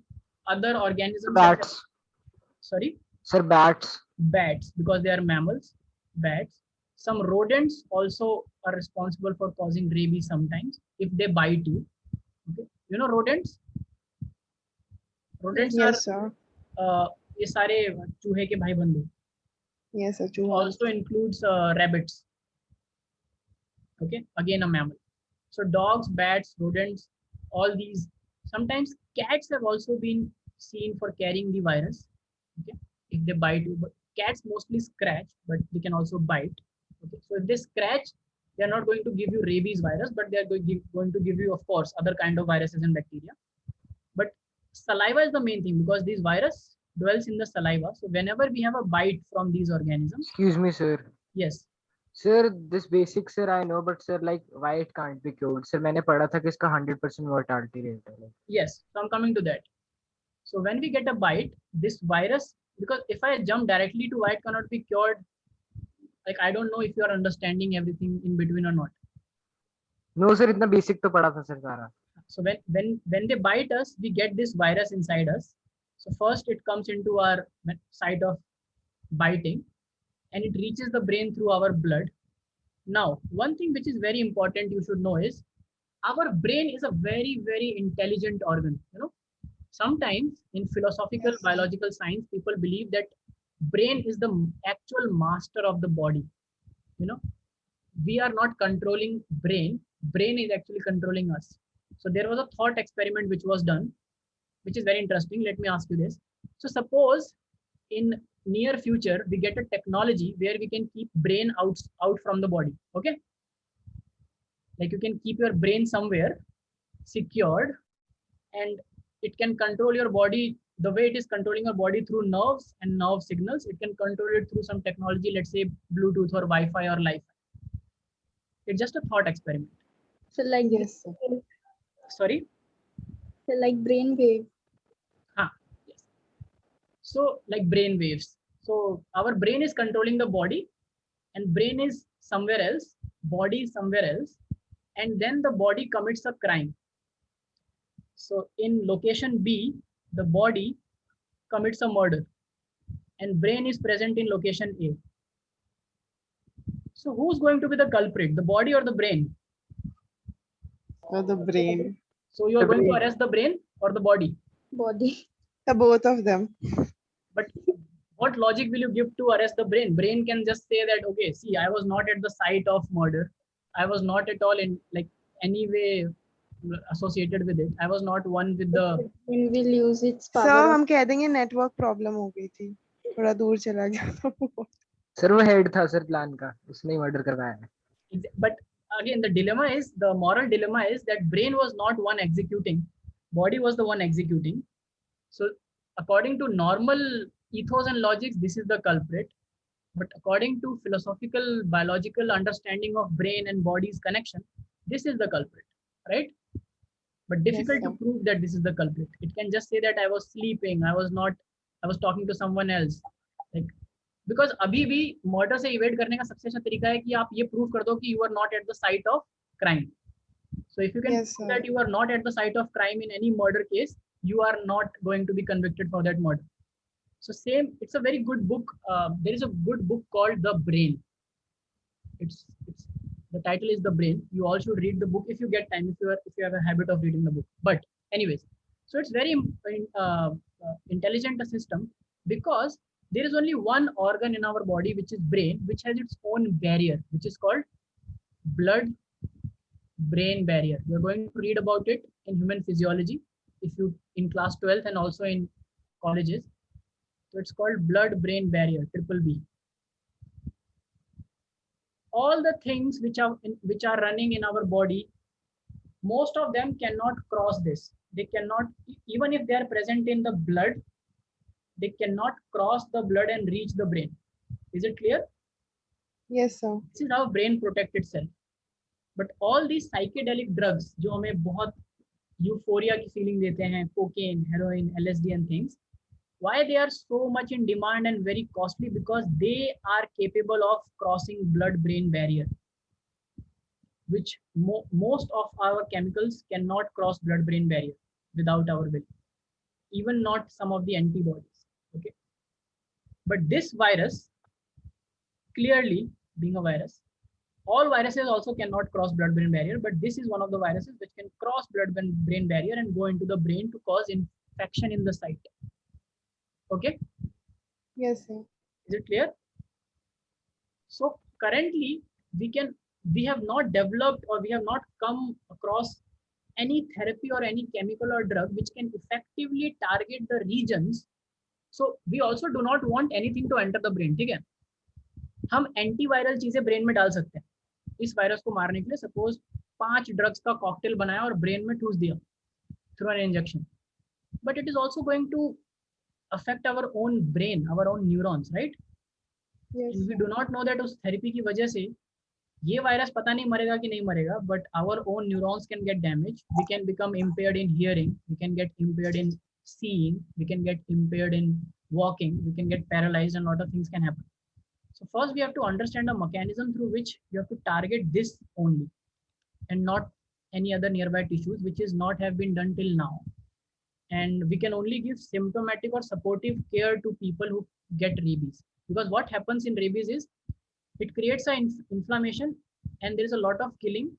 other organisms. Bats. Sorry? Sir, bats. Bats, because they are mammals. Bats. Some rodents also are responsible for causing rabies sometimes if they bite you. Okay. You know rodents? Rodents Yes, sir. are ये सारे चूहे के भाई बंधु. Yes, sir. True. Also includes rabbits. Okay, again a mammal. So dogs, bats, rodents, all these. Sometimes cats have also been seen for carrying the virus. Okay, if they bite you, but cats mostly scratch, but they can also bite. Okay, so if they scratch, they are not going to give you rabies virus, but they are going to give you, of course, other kind of viruses and bacteria. But saliva is the main thing, because this virus dwells in the saliva. So whenever we have a bite from these organisms. Excuse me, sir. Yes. Sir, this basic, sir, I know, but sir, like, why it can't be cured? Sir, मैंने पढ़ा था कि इसका 100% mortality rate है. Yes, so I'm coming to that. So when we get a bite, this virus, because if I jump directly to why it cannot be cured, like I don't know if you are understanding everything in between or not. No, sir, इतना basic तो पढ़ा था sir सारा. So when they bite us, we get this virus inside us. So first it comes into our site of biting, and it reaches the brain through our blood. Now, one thing which is very important you should know is our brain is a very, very intelligent organ. You know, sometimes in philosophical biological science, people believe that brain is the actual master of the body. You know, we are not controlling brain is actually controlling us. So there was a thought experiment which was done, which is very interesting. Let me ask you this. So suppose in near future we get a technology where we can keep brain out from the body. Okay, like you can keep your brain somewhere secured, and it can control your body the way it is controlling your body through nerves and nerve signals. It can control it through some technology, let's say Bluetooth or Wi-Fi or Li-Fi. It's just a thought experiment. So like Yes, sir. Sorry? So like brain wave. Yes. So like brain waves. So our brain is controlling the body, and brain is somewhere else, body is somewhere else, and then the body commits a crime. So in location B, the body commits a murder, and brain is present in location A. So who's going to be the culprit, the body or the brain? Or the brain. So you are The going to brain. arrest the brain or the body? Body. The both of them. But what logic will you give to arrest the brain? Brain can just say that, okay, see, I was not at the site of murder. I was not at all in like any way associated with it. I was not one with the. Brain will use its Sir, power. हम कह देंगे network problem हो गई थी. थोड़ा दूर चला गया था वो. Sir, वो head था sir plan का, उसने ही murder करवाया है. But again, the moral dilemma is that brain was not one executing, body was the one executing. So according to normal ethos and logics, this is the culprit. But according to philosophical, biological understanding of brain and body's connection, this is the culprit, right? But difficult to prove that this is the culprit. It can just say that I was sleeping, I was talking to someone else. Like, because अभी भी murder से evade करने का सबसे अच्छा तरीका है कि आप ये prove कर दो कि you are not at the site of crime. So if you can prove that you are not at the site of crime in any murder case, you are not going to be convicted for that murder. So same, it's a very good book. There is a good book called The Brain. It's the title is The Brain. You all should read the book if you get time, if you have a habit of reading the book. But anyways, so it's very intelligent a system, because there is only one organ in our body, which is brain, which has its own barrier, which is called blood-brain barrier. You're going to read about it in human physiology if you in class 12th and also in colleges. So it's called blood-brain barrier, BBB. All the things which are running in our body, most of them cannot cross this. they cannot, even if they are present in the blood, they cannot cross the blood and reach the brain. Is it clear? Yes, sir. This is how brain protects itself. But all these psychedelic drugs जो हमें बहुत euphoria की feeling देते हैं, cocaine, heroin, LSD and things, why they are so much in demand and very costly? Because they are capable of crossing blood-brain barrier, which most of our chemicals cannot cross blood-brain barrier without our will, even not some of the antibodies. Okay, but this virus, clearly being a virus, all viruses also cannot cross blood-brain barrier, but this is one of the viruses which can cross blood-brain barrier and go into the brain to cause infection in the site. Okay. Yes, sir. Is it clear? So currently we have not developed, or we have not come across any therapy or any chemical or drug which can effectively target the regions. So we also do not want anything to enter the brain. ठीक है? हम antiviral चीजें brain में डाल सकते हैं इस virus को मारने के लिए. सपोज 5 ड्रग्स का कॉकटेल बनाया और ब्रेन में ठूस दिया through an injection, but it is also going to affect our own brain, our own neurons, right? Yes. And we do not know that उस therapy की वजह से ये वायरस पता नहीं मरेगा कि नहीं मरेगा, but our own neurons can get damaged. We can become impaired in hearing, we can get impaired in seeing, we can get impaired in walking, we can get paralyzed, and a lot of things can happen. So first we have to understand a mechanism through which you have to target this only and not any other nearby tissues, which is not have been done till now. And we can only give symptomatic or supportive care to people who get rabies, because what happens in rabies is it creates an inflammation and there is a lot of killing,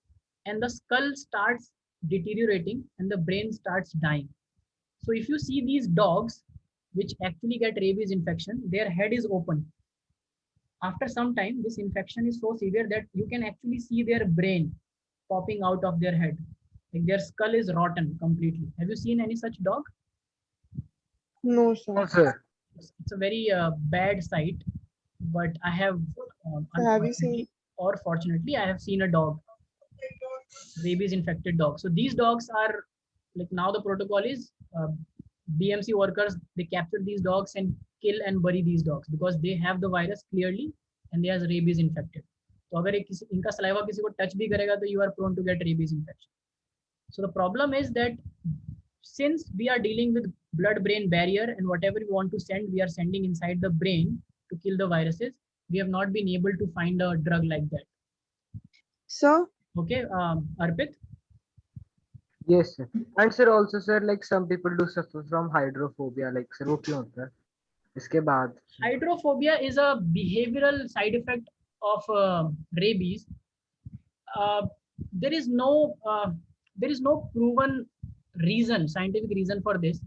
and the skull starts deteriorating and the brain starts dying. So if you see these dogs which actually get rabies infection, their head is open. After some time, this infection is so severe that you can actually see their brain popping out of their head. Like their skull is rotten completely. Have you seen any such dog? No, sir. No, sir. It's a very bad sight, but I have, So have you seen? or fortunately, I have seen a dog, rabies infected dog. So these dogs are like, now the protocol is BMC workers, they capture these dogs and kill and bury these dogs because they have the virus clearly and they are rabies infected. तो अगर इनका saliva किसी को touch भी करेगा तो you are prone to get rabies infection. So the problem is that since we are dealing with blood-brain barrier and whatever we want to send, we are sending inside the brain to kill the viruses. We have not been able to find a drug like that. So, Okay, Arpit? Yes, sir. And sir, also, sir, like some people do suffer from hydrophobia. Like, sir, वो क्यों होता है? इसके बाद. Hydrophobia is a behavioral side effect of rabies. There is no proven reason, scientific reason for this.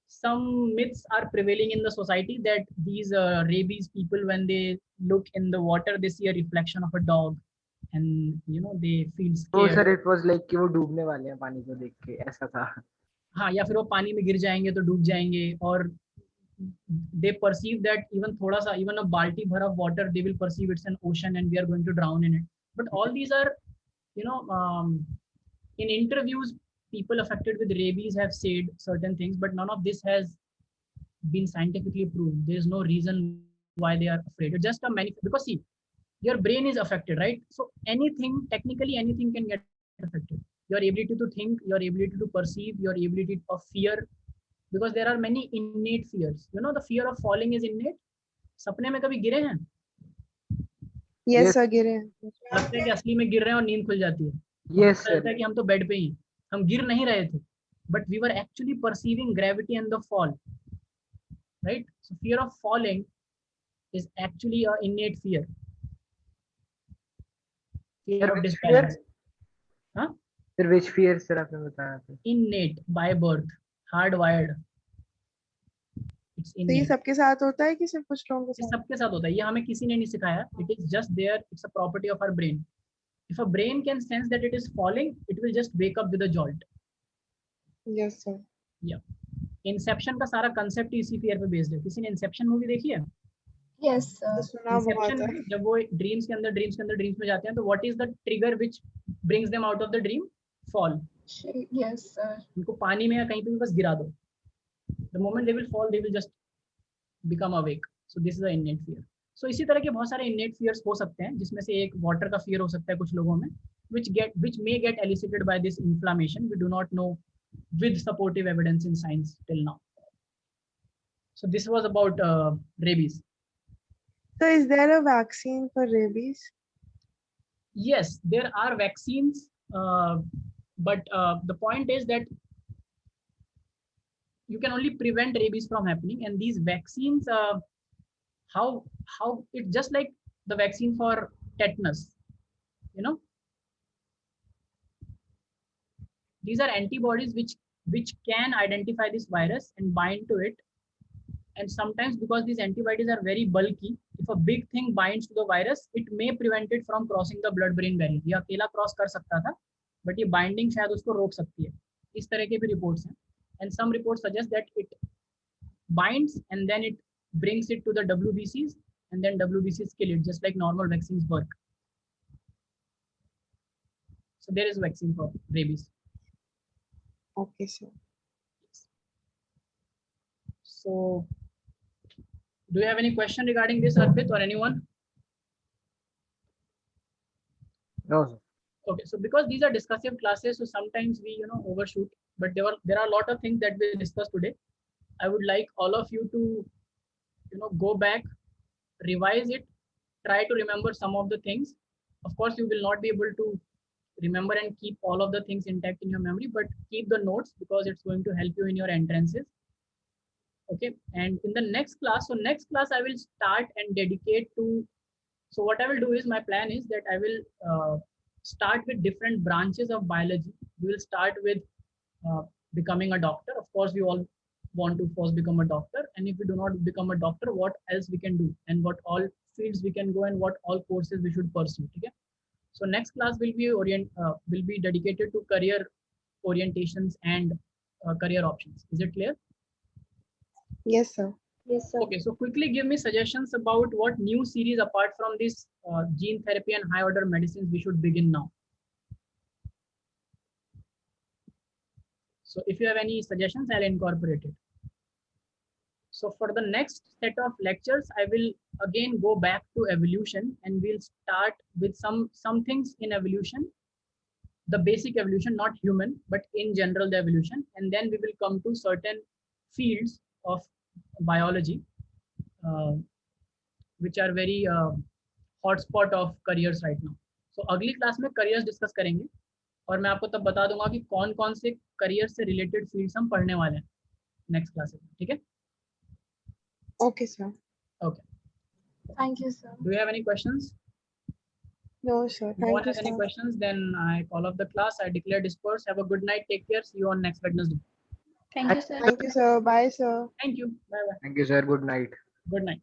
Some myths are prevailing in the society that these rabies people, when they look in the water, they see a reflection of a dog, and they feel Oh, scared. sir, it was like कि वो डूबने वाले हैं पानी को देख के, ऐसा था. हाँ, या फिर वो पानी में गिर जाएंगे तो डूब जाएंगे, और they perceive that even थोड़ा सा, even a balti भर of water, they will perceive it's an ocean and we are going to drown in it. But all these are, in interviews, people affected with rabies have said certain things, but none of this has been scientifically proven. There is no reason why they are afraid. It's just a because see, your brain is affected, right? So technically anything can get affected. Your ability to think, your ability to perceive, your ability of fear, because there are many innate fears. The fear of falling is innate. सपने में कभी गिरे हैं? yes, sir, गिरे हैं. लगता है कि असली में गिर रहे हैं और नींद खुल जाती है. Yes, sir. लगता है कि हम तो बेड पे ही, हम गिर नहीं रहे थे, but we were actually perceiving gravity and the fall, right? So fear of falling is actually an innate fear. Fear of disbalance. Huh? Sir, which fear, sir, आपने बताया था? Innate, by birth, hardwired. It's तो ये innate. सबके साथ होता है कि सिर्फ कुछ लोगों के ये साथ? सबके साथ होता है. ये हमें किसी ने नहीं सिखाया. It is just there. It's a property of our brain. If a brain can sense that it is falling, it will just wake up with a jolt. Yes, sir. Yeah. Inception का सारा concept इसी fear पे based है. किसी ने Inception movie देखी है? Yes, sir. सुना बहुत Inception है. में जब वो ड्रीम्स में जाते हैं तो what is the trigger which brings them out of the dream? Fall. Yes, sir. उनको पानी में या कहीं पे भी बस गिरा दो. The moment they will fall, they will just become awake. So this is the innate fear. So इसी तरह के बहुत सारे innate fears हो सकते हैं, जिसमें से एक water का fear हो सकता है कुछ लोगों में, which may get elicited by this inflammation. We do not know with supportive evidence in science till now. So this was about rabies. So is there a vaccine for rabies? Yes, there are vaccines, but the point is that you can only prevent rabies from happening, and these vaccines, how it's just like the vaccine for tetanus, you know. These are antibodies which can identify this virus and bind to it. And sometimes, because these antibodies are very bulky, if a big thing binds to the virus, it may prevent it from crossing the blood-brain barrier. ये अकेला cross कर सकता था, but ये binding शायद उसको रोक सकती है. इस तरह के भी reports हैं. And some reports suggest that it binds and then it brings it to the WBCs, and then WBCs kill it, just like normal vaccines work. So there is vaccine for rabies. Okay, sir. So do you have any question regarding this, Arpit, or anyone? No, sir. Okay, so because these are discussive classes, so sometimes we overshoot, but there are a lot of things that we discussed today. I would like all of you to go back, revise it, try to remember some of the things. Of course, you will not be able to remember and keep all of the things intact in your memory, but keep the notes because it's going to help you in your entrances. Okay, and in the next class, I will start and dedicate to, so what I will do is, my plan is that I will start with different branches of biology. We will start with becoming a doctor. Of course, we all want to first become a doctor, and if we do not become a doctor, what else we can do, and what all fields we can go, and what all courses we should pursue. Okay, so next class will be dedicated to career orientations and career options. Is it clear? Yes, sir. Yes, sir. Okay, so quickly give me suggestions about what new series apart from this gene therapy and high order medicines we should begin now. So if you have any suggestions, I'll incorporate it. So for the next set of lectures, I will again go back to evolution, and we'll start with some things in evolution, the basic evolution, not human, but in general the evolution. And then we will come to certain fields of biology, which are very hotspot of careers right now. So अगली class में careers discuss करेंगे, और मैं आपको तब बता दूंगा कि कौन से career से related fields हम पढ़ने वाले हैं next class में. ठीक है? Okay, sir. Okay. Thank you, sir. Do you have any questions? No, sir. If no Thank one you, has any sir. questions, then I call off the class. I declare dispersed. Have a good night. Take care. See you on next Wednesday. Thank you, sir. Thank you, sir. Bye, sir. Thank you. Bye bye. Thank you, sir. Good night. Good night.